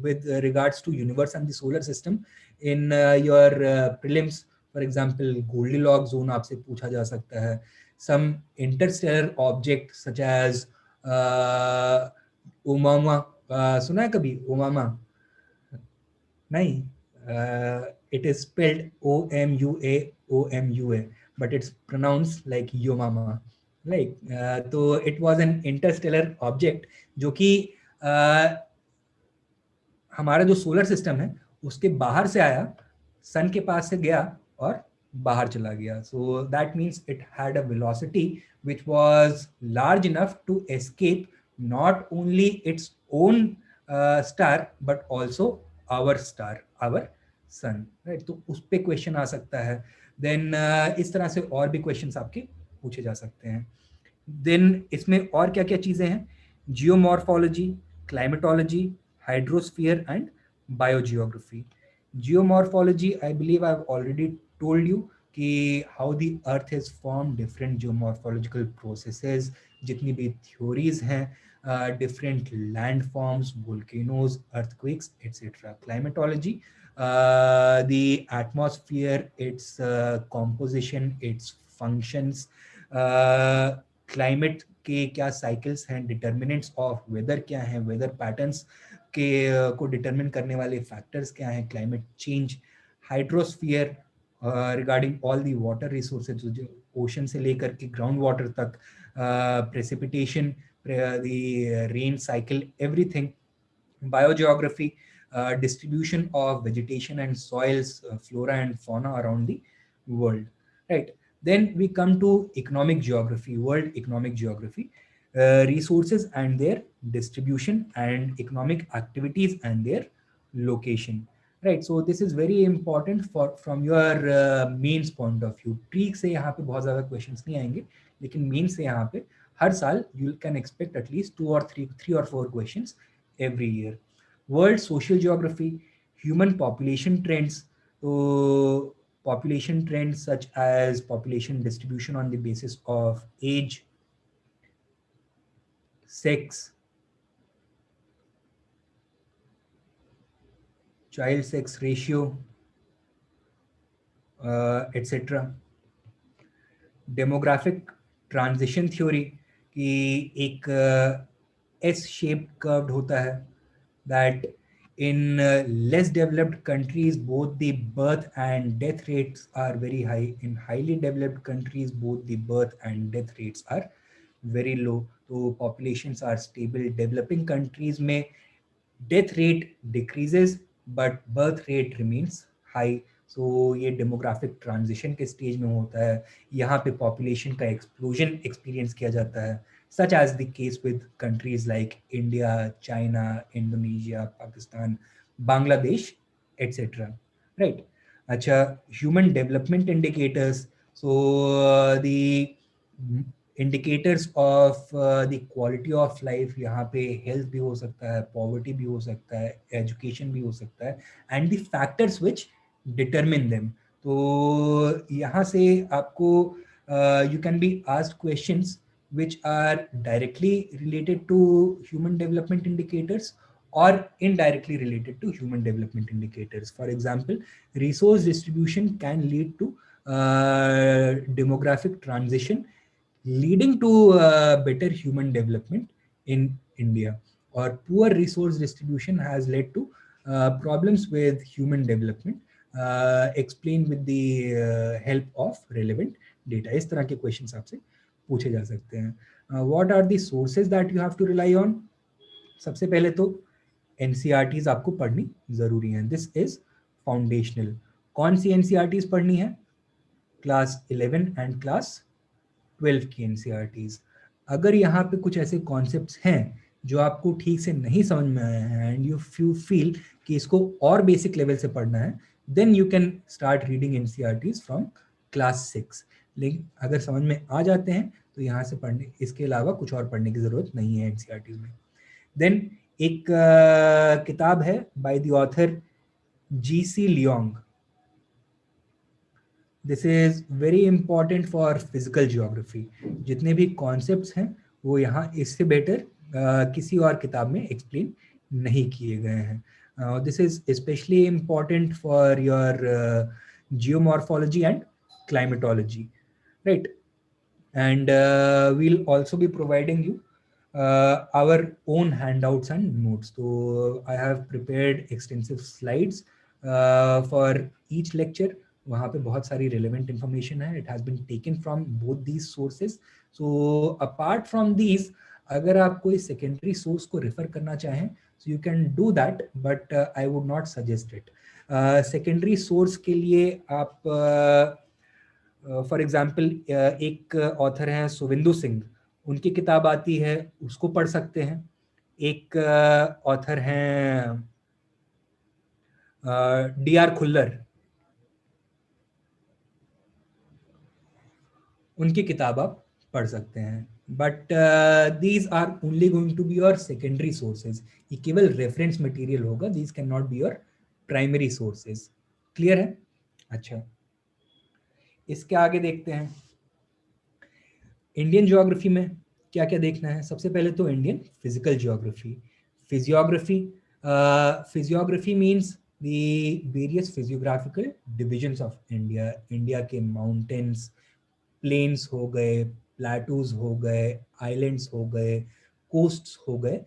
with regards to universe and the solar system in your prelims. For example, Goldilocks zone आपसे पूछा जा सकता है. Some interstellar object such as Oumuamua, सुना है कभी Oumuamua? नहीं. It is spelled Omuaoumua, but it's pronounced like Yomama. Like तो it was an interstellar object जो कि हमारा जो सोलर सिस्टम है उसके बाहर से आया, सन के पास से गया और बाहर चला गया. So that means it had a velocity which was large enough to escape not only its own star but also our star, our sun, right? तो उस पर क्वेश्चन आ सकता है. देन इस तरह से और भी क्वेश्चन आपके पूछे जा सकते हैं. देन इसमें और क्या क्या चीजें हैं? Geomorphology, climatology, hydrosphere and biogeography. Geomorphology, I believe I have already told you कि how the earth is form, different geomorphological processes, जितनी भी थ्योरीज हैं, different land forms, volcanoes, earthquakes etcetera. Climatology, the atmosphere, its composition, its functions, climate के क्या cycles हैं, determinants of weather क्या हैं, weather patterns के को डिटरमिन करने वाले फैक्टर्स क्या हैं, climate change. Hydrosphere, regarding all the water resources, जो ओशन से लेकर के ग्राउंड वाटर तक, precipitation, the rain cycle, everything. Biogeography, distribution of vegetation and soils, flora and fauna around the world, right? Then we come to economic geography, world economic geography, resources and their distribution, and economic activities and their location, right? So this is very important for from your means point of view. Trick से यहाँ पे बहुत ज़्यादा questions नहीं आएंगे, लेकिन mean से यहाँ पे हर साल you can expect at least three or four questions every year. World social geography, human population trends. So population trends such as population distribution on the basis of age, sex, child sex ratio, etc. Demographic transition theory कि एक S shaped curved होता है, that in less developed countries both the birth and death rates are very high. In highly developed countries both the birth and death rates are very low. So populations are stable. Developing countries में death rate decreases but birth rate remains high. So ये demographic transition के stage में होता है, यहाँ पे population का explosion experience किया जाता है, such as the case with countries like India, China, Indonesia, Pakistan, Bangladesh, etc. Right? अच्छा, human development indicators. So the indicators of the quality of life, यहाँ पे health भी हो सकता है, poverty भी हो सकता है, education भी हो सकता है, and the factors which determine them. तो यहाँ से आपको you can be asked questions which are directly related to human development indicators or indirectly related to human development indicators. For example, resource distribution can lead to demographic transition leading to better human development in India, or poor resource distribution has led to problems with human development, explained with the help of relevant data. इस तरह के questions आपसे पूछे जा सकते हैं. What are the sources that you have to rely on? सबसे पहले तो NCERTs आपको पढ़नी जरूरी है. This is foundational. कौन सी NCERTs पढ़नी है? क्लास 11 एंड क्लास 12 की NCERTs. अगर यहाँ पे कुछ ऐसे कॉन्सेप्ट्स हैं जो आपको ठीक से नहीं समझ में आए हैं एंड यू फील कि इसको और बेसिक लेवल से पढ़ना है, then you can start reading NCERTs from class 6. लेकिन अगर समझ में आ जाते हैं तो यहाँ से पढ़ने, इसके अलावा कुछ और पढ़ने की जरूरत नहीं है NCERTs में. देन एक किताब है by the author G.C. Leong. This is very important for physical geography. जितने भी कॉन्सेप्ट्स हैं वो यहाँ इससे बेटर किसी और किताब में एक्सप्लेन नहीं किए गए हैं. This is specially important for your geomorphology and climatology, right? And we'll also be providing you our own handouts and notes. So I have prepared extensive slides for each lecture. वहाँ पे बहुत सारी relevant information है. It has been taken from both these sources. So apart from these, अगर आप कोई secondary source को refer करना चाहें, so you can do that, but I would not suggest it. Secondary source के लिए आप फॉर एग्जाम्पल एक ऑथर हैं सुविंदु सिंह, उनकी किताब आती है, उसको पढ़ सकते हैं. एक ऑथर हैं DR खुल्लर, उनकी किताब आप पढ़ सकते हैं. But these are only going to be your secondary sources. ये केवल रेफरेंस मटेरियल होगा. These can not be your primary sources. Clear है? अच्छा, इसके आगे देखते हैं. इंडियन ज्योग्राफी में क्या क्या देखना है? सबसे पहले तो Indian physical geography. Physiography means the various physiographical divisions of India. India के माउंटेन्स, प्लेन्स हो गए, प्लेटूज हो गए, आइलैंड्स हो गए, कोस्ट्स हो गए,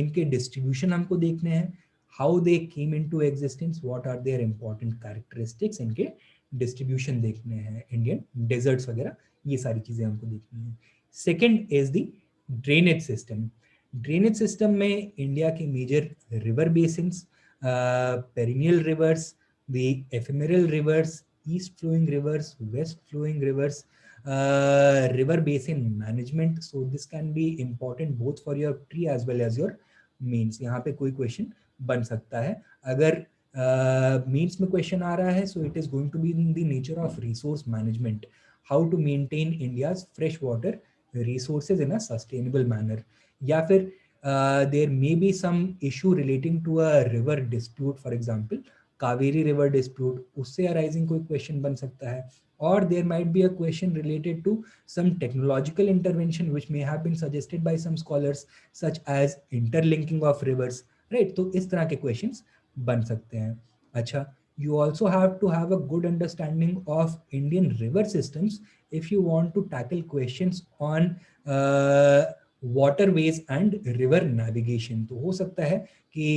इनके डिस्ट्रीब्यूशन हमको देखने हैं. How they came into existence, what are their important characteristics, इनके डिस्ट्रीब्यूशन देखने हैं. इंडियन डेजर्ट्स वगैरह, ये सारी चीजें हमको देखनी है. Second is the drainage system. Drainage system में इंडिया के major river basins, perennial rivers, the ephemeral rivers, east flowing rivers, west flowing rivers, river basin management. So this can be important both for your pre as well as your means. यहाँ पे कोई question बन सकता है. अगर means में question आ रहा है, so it is going to be in the nature of resource management. How to maintain India's fresh water resources in a sustainable manner. या फिर there may be some issue relating to a river dispute, for example, Kaveri river dispute, उससे arising कोई question बन सकता है. Or there might be a question related to some technological intervention which may have been suggested by some scholars, such as interlinking of rivers, right? तो इस तरह के questions बन सकते हैं. अच्छा, you also have to have a good understanding of Indian river systems if you want to tackle questions on waterways and river navigation. तो हो सकता है कि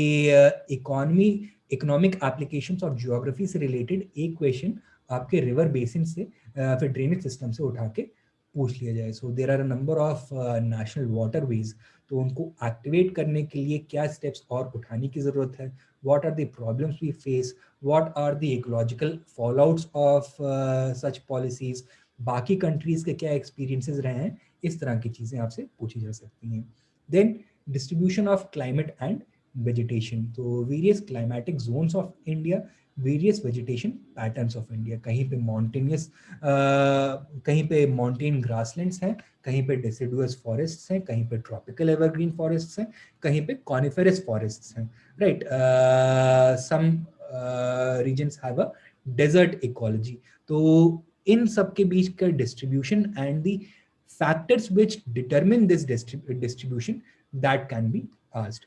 इकोनॉमिक एप्लीकेशंस ऑफ ज्योग्राफी से रिलेटेड एक क्वेश्चन आपके रिवर बेसिन से फिर ड्रेनेज सिस्टम से उठा के पूछ लिया जाए. So there are a number of national waterways, तो उनको एक्टिवेट करने के लिए क्या स्टेप्स और उठाने की जरूरत है, what are the problems we face, what are the ecological fallouts of such policies, बाकी कंट्रीज के क्या एक्सपीरियंसेस रहे हैं, इस तरह की चीजें आपसे पूछी जा सकती हैं. Then distribution of climate and vegetation, तो various climatic zones of India, various vegetation patterns of India. कहीं पे माउंटेनियस, कहीं पे माउंटेन ग्रासलैंड्स हैं, कहीं पे डेसिडुअस फॉरेस्ट्स हैं, कहीं पे ट्रॉपिकल एवरग्रीन फॉरेस्ट्स हैं, कहीं पे कॉनिफेरस फॉरेस्ट्स हैं, right. Some regions have a desert ecology. तो इन सब के बीच का distribution and the factors which determine this distribution, that can be asked.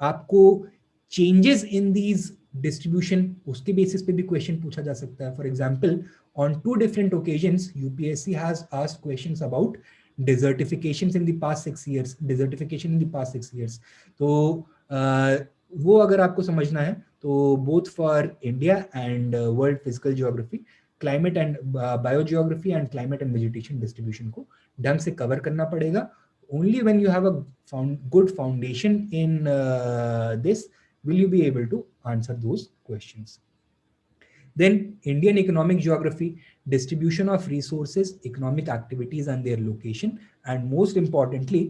आपको चेंजेस इन दीज डिस्ट्रीब्यूशन, उसके बेसिस पे भी क्वेश्चन पूछा जा सकता है. For example, on 2 different occasions UPSC has asked questions about desertifications in the past 6 years, desertification in the past 6 years. तो वो अगर आपको समझना है तो both for India and world physical geography, climate and biogeography and climate and vegetation distribution को ढंग से कवर करना पड़ेगा. Only when you have a good foundation in this will you be able to answer those questions. Then Indian economic geography, distribution of resources, economic activities and their location, and most importantly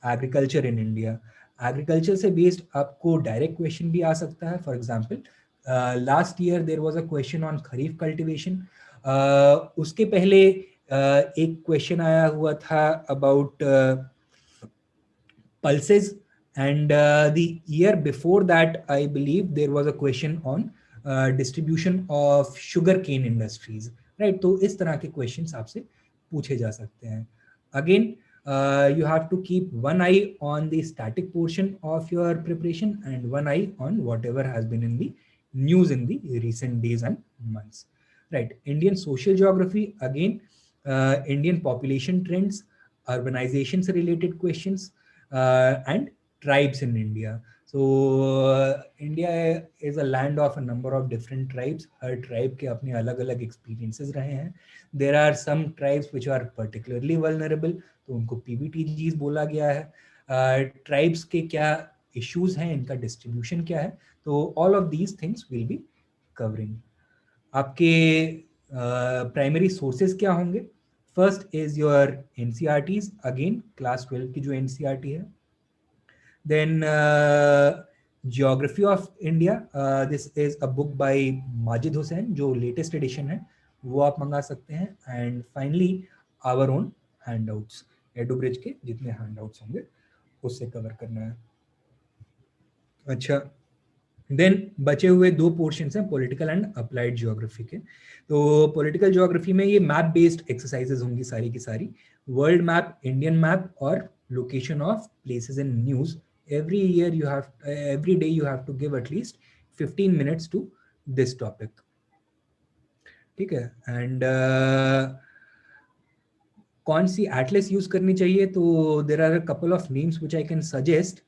agriculture in India. Agriculture से based आपको direct question भी आ सकता है. For example, last year there was a question on kharif cultivation. उसके पहले एक question आया हुआ था about pulses, and the year before that I believe there was a question on distribution of sugar cane industries, right? तो इस तरह के questions आपसे पूछे जा सकते हैं. Again, you have to keep one eye on the static portion of your preparation and one eye on whatever has been in the news in the recent days and months, right? Indian social geography, again, Indian population trends, urbanization से related questions, and tribes in India. So India is a land of a number of different tribes. Her tribe के अपने अलग-अलग experiences रहे हैं. There are some tribes which are particularly vulnerable, तो उनको PBTGs बोला गया है. Tribes के क्या issues हैं, इनका distribution क्या है, तो all of these things will be covering. आपके primary sources क्या होंगे? First is your NCERTs, again class 12 की जो NCERT है. Then Geography of India, this is a book by Majid Hussain, जो latest edition है, वो आप मंगा सकते हैं. And finally our own handouts, EduBridge के जितने handouts होंगे उससे कवर करना है. अच्छा, देन बचे हुए 2 पोर्शंस हैं पॉलिटिकल एंड अप्लाइड ज्योग्राफी के. तो पॉलिटिकल ज्योग्राफी में ये मैप बेस्ड एक्सरसाइजेज होंगी सारी की सारी. वर्ल्ड मैप, इंडियन मैप और location of places in news. every day you have to give at least 15 minutes to this topic. ठीक है. एंड कौन सी एटलस यूज करनी चाहिए, तो there are a couple of names which I can suggest.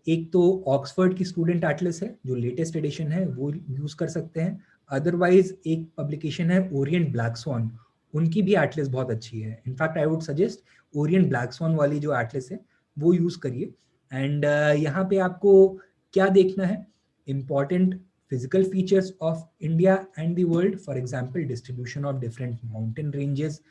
एक तो Oxford की student Atlas है जो लेटेस्ट एडिशन है, वो यूज कर सकते हैं. अदरवाइज एक पब्लिकेशन है ओरिएंट ब्लैक स्वॉन, उनकी भी एटलस बहुत अच्छी है. In fact I would suggest Orient black sworn वाली जो एटलस है वो यूज करिए. एंड यहाँ पे आपको क्या देखना है, important physical features of India and the world, for example, distribution of different mountain ranges,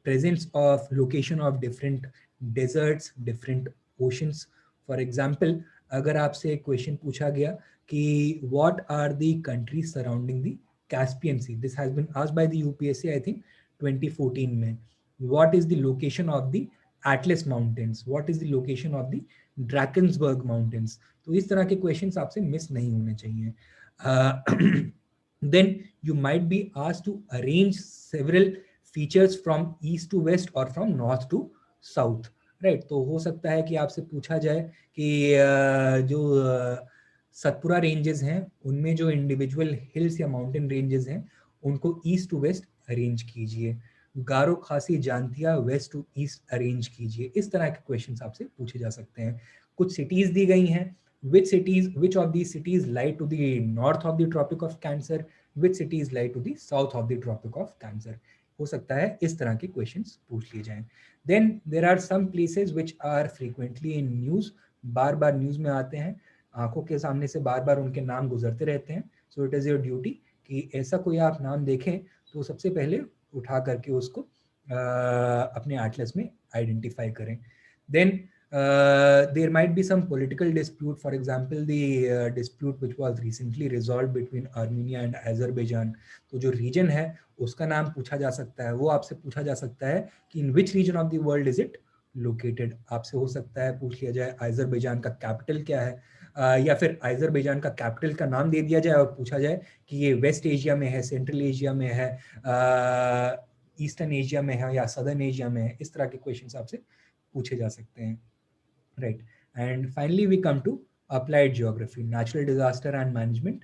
presence of location of different deserts, different oceans. For example, अगर आपसे एक क्वेश्चन पूछा गया कि what are the countries surrounding the Caspian Sea? This has been asked by the UPSC, I think 2014 में. What is the location of the Atlas Mountains? What is the location of the Drakensberg Mountains? तो इस तरह के questions आपसे miss नहीं होने चाहिए. Then you might be asked to arrange several features from east to west or from north to south, right? तो हो सकता है कि आपसे पूछा जाए कि जो सतपुरा रेंजेस हैं उनमें जो इंडिविजुअल हिल्स या माउंटेन रेंजेस हैं उनको ईस्ट टू वेस्ट अरेंज कीजिए, गारो खासी जानतिया वेस्ट टू ईस्ट अरेंज कीजिए. इस तरह के क्वेश्चंस आपसे पूछे जा सकते हैं. कुछ सिटीज दी गई हैं, which of these cities lie to the north of the Tropic of Cancer, which cities lie to the south of the Tropic of Cancer. हो सकता है इस तरह के क्वेश्चंस पूछ लिए जाएं. Then there are some places which are frequently in news, bar bar news में आते हैं, आंखों के सामने से बार बार उनके नाम गुजरते रहते हैं. So it is your duty कि ऐसा कोई आप नाम देखें तो सबसे पहले उठा करके उसको अपने एटलस में आइडेंटिफाई करें. Then there might be some political dispute, for example the dispute which was recently resolved between Armenia and Azerbaijan. तो जो रीजन है उसका नाम पूछा जा सकता है, वो आपसे पूछा जा सकता है कि in which region of the world is it located. आपसे हो सकता है पूछ लिया जाए अजरबैजान का कैपिटल क्या है, या फिर अजरबैजान का कैपिटल का नाम दे दिया जाए और पूछा जाए कि ये वेस्ट एशिया में है, सेंट्रल एशिया में है, ईस्टर्न एशिया में है या सदर्न एशिया में है. इस तरह के क्वेश्चन आपसे पूछे जा सकते हैं. Right. And finally, we come to applied geography, natural disaster and management,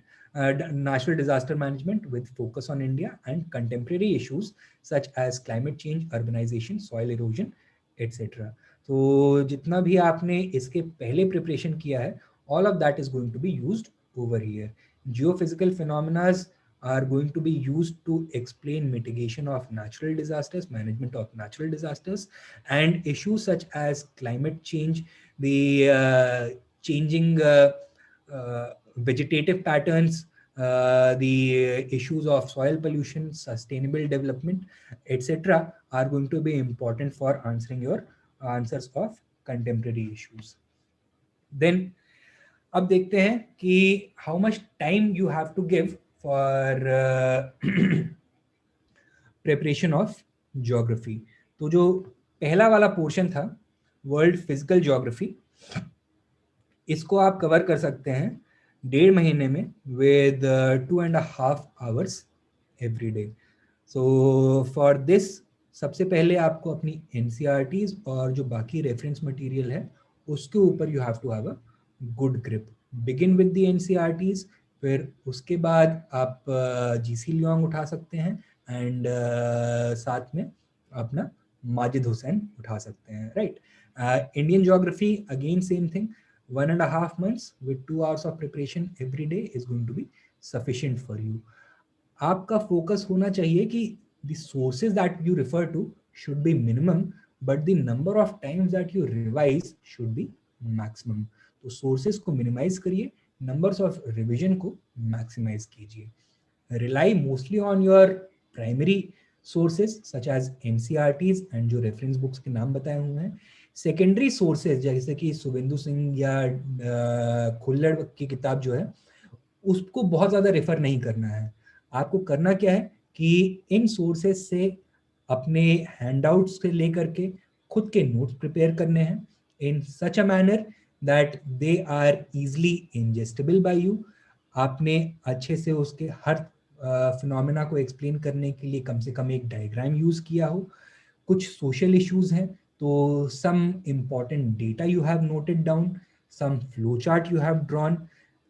natural disaster management with focus on India and contemporary issues such as climate change, urbanization, soil erosion, etc. तो जितना भी आपने इसके पहले प्रिपरेशन किया है, all of that is going to be used over here. Geophysical phenomena are going to be used to explain mitigation of natural disasters, management of natural disasters, and issues such as climate change, the changing vegetative patterns, the issues of soil pollution, sustainable development, etc. are going to be important for answering your answers of contemporary issues. Then अब देखते हैं कि how much time you have to give for preparation of geography. तो जो पहला वाला portion था world physical geography, इसको आप कवर कर सकते हैं 1.5 महीने में with 2.5 hours every day. So for this सबसे पहले आपको अपनी NCERTs और जो बाकी रेफरेंस मटेरियल है उसके ऊपर you have to have a good grip. Begin with the NCERTs, फिर उसके बाद आप GC लियोंग उठा सकते हैं एंड साथ में अपना माजिद हुसैन उठा सकते हैं, right. Indian geography again same thing, 1.5 months with 2 hours of preparation every day is going to be sufficient for you. आपका फोकस होना चाहिए कि the sources that you refer to should be minimum, but the number of times that you revise should be maximum. तो sources को minimize करिए, numbers of revision को maximize कीजिए. Rely mostly on your primary sources such as NCERTs and जो reference books के नाम बताए हुए हैं. सेकेंडरी सोर्सेज जैसे कि शुभेंदु सिंह या खुल्लड़ की किताब जो है उसको बहुत ज़्यादा रेफर नहीं करना है. आपको करना क्या है कि इन सोर्सेज से अपने हैंडआउट्स से लेकर के खुद के नोट्स प्रिपेयर करने हैं in such a manner that they are easily ingestible by you. आपने अच्छे से उसके हर फिनोमेना को एक्सप्लेन करने के लिए कम से कम एक डायग्राम यूज़ किया हो. कुछ सोशल इश्यूज हैं तो some important data you have noted down, some flow chart you have drawn.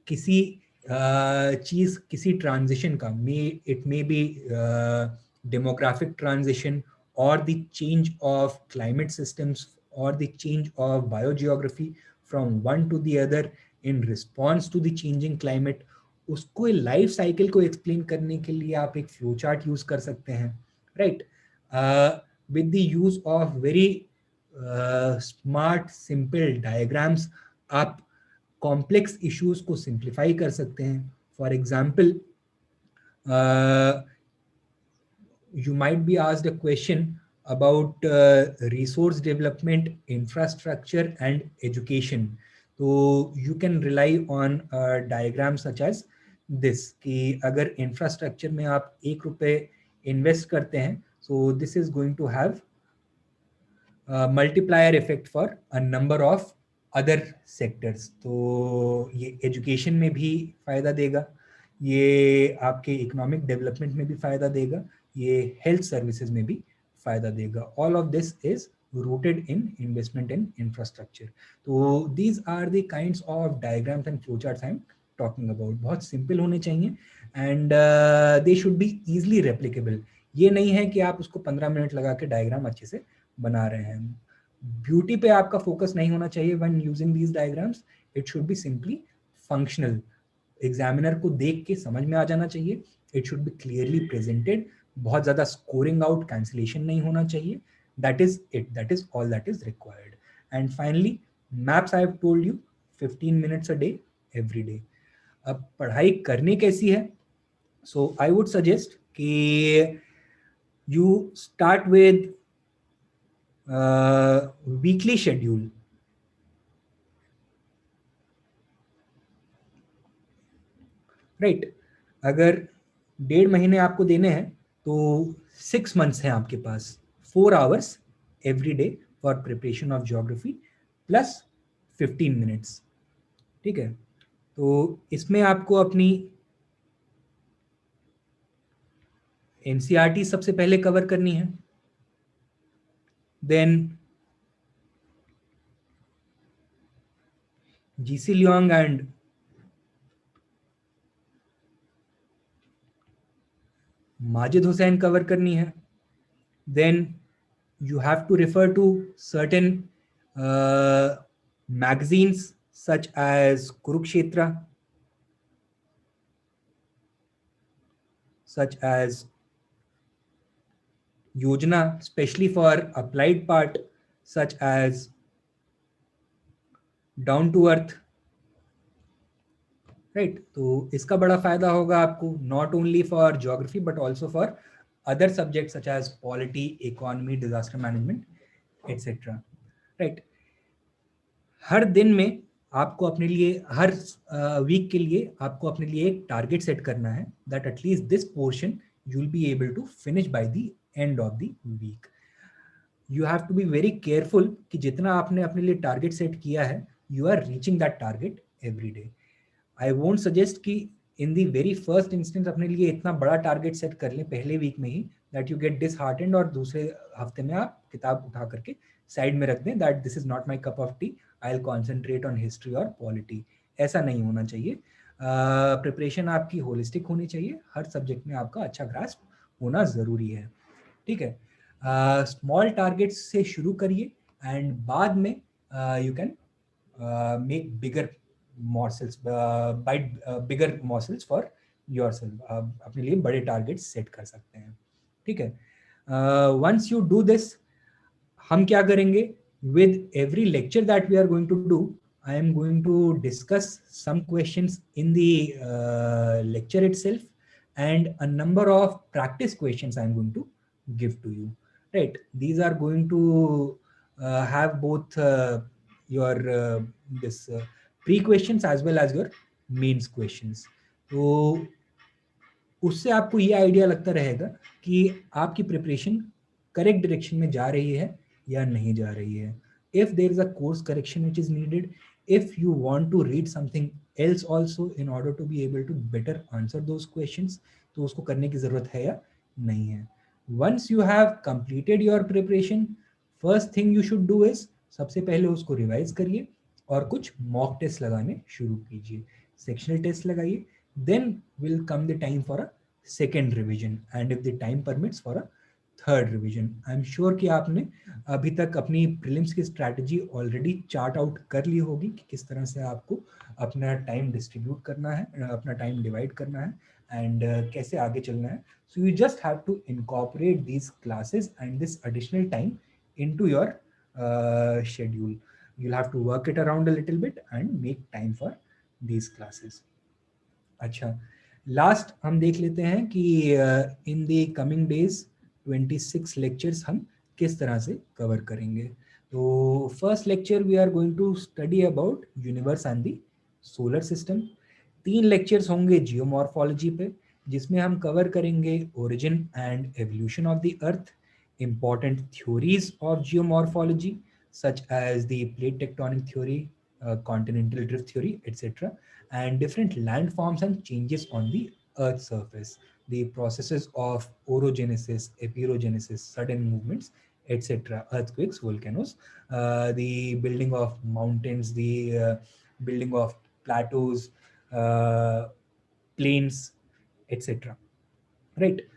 किसी चीज किसी ट्रांजिशन का it may be demographic transition or the change of climate systems or the change of biogeography from one to the other in response to the changing climate. उसको life cycle को explain करने के लिए आप एक flow chart use कर सकते हैं, right. with the use of very smart simple diagrams आप कॉम्प्लेक्स इश्यूज को सिंप्लीफाई कर सकते हैं. For example, you might be asked a question about resource development, infrastructure, and education. So you can rely on a diagram such as this कि अगर infrastructure में आप ₹1 invest करते हैं, so this is going to have multiplier effect for a number of other sectors. तो ये education में भी फायदा देगा, ये आपके इकोनॉमिक डेवलपमेंट में भी फायदा देगा, ये हेल्थ सर्विसेज में भी फायदा देगा. All of this is rooted in investment in infrastructure. तो these are the kinds of diagrams and flowcharts I'm talking about. बहुत simple होने चाहिए and they should be easily replicable. ये नहीं है कि आप उसको 15 मिनट लगा के डायग्राम अच्छे से बना रहे हैं. ब्यूटी पे आपका फोकस नहीं होना चाहिए when using these diagrams. It should be simply functional. Examiner को देख के समझ में आ जाना चाहिए. It should be clearly presented. बहुत ज्यादा स्कोरिंग आउट, कैंसिलेशन नहीं होना चाहिए. That is it. That is all that is required. And finally, maps I have told you 15 minutes a day every day. अब पढ़ाई करनी कैसी है? सो आई वुड सजेस्ट कि you start with weekly schedule. Right. अगर 1.5 महीने आपको देने हैं तो 6 months हैं आपके पास. 4 hours every day for preparation of geography plus 15 minutes. ठीक है. तो इसमें आपको अपनी एनसीईआरटी सबसे पहले कवर करनी है. Then GC Leong and Majid Husain cover करनी है. Then you have to refer to certain magazines such as Kurukshetra, such as Yojana, especially for applied part, such as Down to Earth. Right. तो इसका बड़ा फायदा होगा आपको, not only for geography but also for other subject such as polity, economy, disaster management, etcetera. Right. हर दिन में आपको अपने लिए, हर वीक के लिए आपको अपने लिए एक टारगेट सेट करना है that at least this portion you will be able to finish by the end of the week. You have to be very careful कि जितना आपने अपने लिए टारगेट सेट किया है, you are reaching that target every day. I won't suggest कि in the very first instance अपने लिए इतना बड़ा टारगेट सेट कर लें पहले वीक में ही, दैट यू गेट डिसहार्टेंड और दूसरे हफ्ते में आप किताब उठा करके साइड में रख दें, that this is not my cup of T, I will concentrate on history और पॉलिटी. ऐसा नहीं होना चाहिए. प्रिपरेशन आपकी होलिस्टिक होनी चाहिए. हर सब्जेक्ट में आपका अच्छा ग्रास्प होना ज़रूरी है. ठीक है. स्मॉल टारगेट्स से शुरू करिए एंड बाद में you can make bigger morsels, bite bigger morsels for yourself. अपने लिए बड़े टारगेट्स सेट कर सकते हैं. ठीक है. once you do this, हम क्या करेंगे? with every lecture that we are going to do, I am going to discuss some questions in the lecture itself and a number of practice questions I am going to give to you. Right. These are going to have both your this pre questions as well as your mains questions. तो उससे आपको ये idea लगता रहेगा कि आपकी preparation correct direction में जा रही है या नहीं जा रही है. If there is a course correction which is needed, if you want to read something else also in order to be able to better answer those questions, तो उसको करने की जरूरत है या नहीं है. Once you have completed your preparation, first thing you should do is, सबसे पहले उसको रिवाइज करिए और कुछ मॉक टेस्ट लगाने शुरू कीजिए. सेक्शनल टेस्ट लगाइए. Then will come the time for a second revision and if the time permits for a third revision. I am sure कि आपने अभी तक अपनी प्रीलिम्स की स्ट्रैटेजी ऑलरेडी चार्ट आउट कर ली होगी कि किस तरह से आपको अपना टाइम डिस्ट्रीब्यूट करना है, अपना टाइम डिवाइड करना है एंड कैसे आगे चलना है. So you just have to incorporate these classes and this additional time into your schedule. you'll have to work it around a little bit and make time for these classes. अच्छा, last हम देख लेते हैं कि in the coming days 26 lectures हम किस तरह से कवर करेंगे. तो first lecture we are going to study about universe and the solar system. 3 lectures होंगे जियोमॉर्फोलॉजी पे, जिसमें हम कवर करेंगे origin and evolution of the earth, important theories of geomorphology such as the plate tectonic theory, continental drift theory, etc., and different landforms and changes on the Earth's surface, the processes of orogenesis, epirogenesis, sudden movements, etc., earthquakes, volcanoes, the building of mountains, the building of plateaus, plains, etc. Right.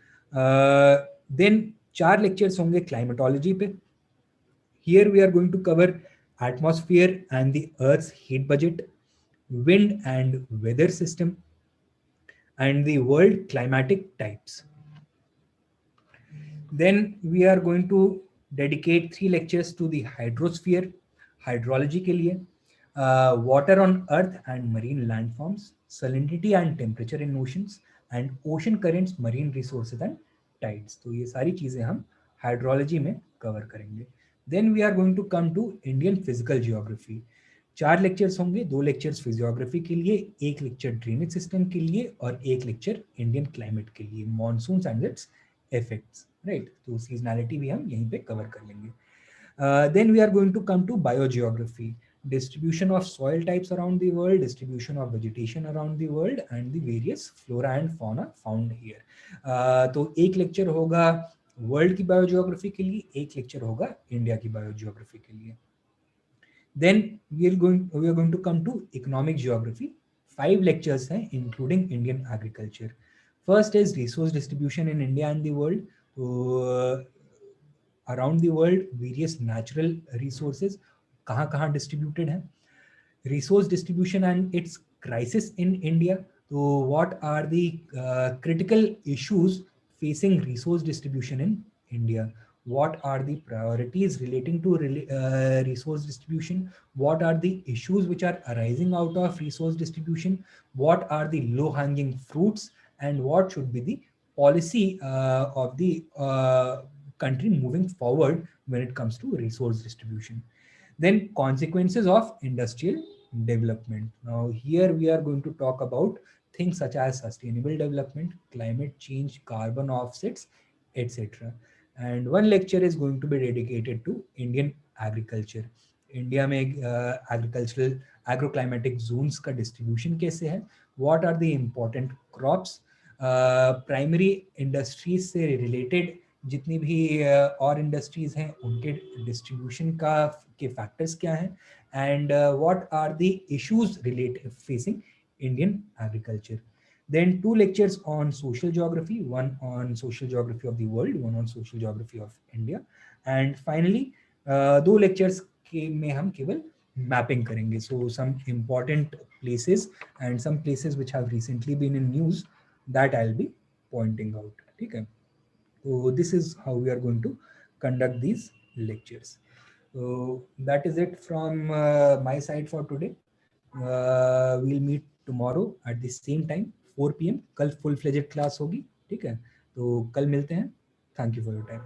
Then 4 lectures होंगे climatology पे. Here we are going to cover atmosphere and the Earth's heat budget, wind and weather system, and the world climatic types. Then we are going to dedicate 3 lectures to the hydrosphere, hydrology के लिए, water on earth and marine landforms, salinity and temperature in oceans, and ocean currents, marine resources and tides. तो ये सारी चीजें हम hydrology में cover करेंगे. Then we are going to come to Indian physical geography. 4 lectures होंगे, 2 lectures physiography के लिए, 1 लेक्चर ड्रेनेज सिस्टम के लिए और 1 लेक्चर इंडियन क्लाइमेट के लिए, monsoon and it's effects. Right, तो सीजनैलिटी भी हम यहीं पे कवर कर लेंगे. Then we are going to come to biogeography, distribution of soil types around the world, distribution of vegetation around the world, and the various flora and fauna found here. तो एक lecture होगा world की biogeography के लिए, एक lecture होगा India की biogeography के लिए. Then we are going to come to economic geography. 5 lectures हैं including Indian agriculture. First is resource distribution in India and the world. तो around the world various natural resources कहाँ distributed हैं, resource distribution and its crisis in India. So what are the critical issues facing resource distribution in India? What are the priorities relating to resource distribution? What are the issues which are arising out of resource distribution? What are the low hanging fruits? And what should be the policy of the country moving forward when it comes to resource distribution? Then consequences of industrial development. Now here we are going to talk about things such as sustainable development, climate change, carbon offsets, etc. And one lecture is going to be dedicated to Indian agriculture. India में agricultural agroclimatic zones का distribution कैसे है, what are the important crops, primary industries से related जितनी भी और industries हैं उनके डिस्ट्रीब्यूशन का के फैक्टर्स क्या हैं, and what are the issues related facing Indian agriculture. Then 2 lectures on social geography, one on social geography of the world, one on social geography of India, and finally 2 lectures में हम केवल mapping करेंगे. So some important places and some places which have recently been in news that I'll be pointing out. ठीक है. So this is how we are going to conduct these lectures. So that is it from my side for today. We'll meet tomorrow at the same time 4 PM. कल full fledged class होगी. ठीक है, तो कल मिलते हैं. Thank you for your time.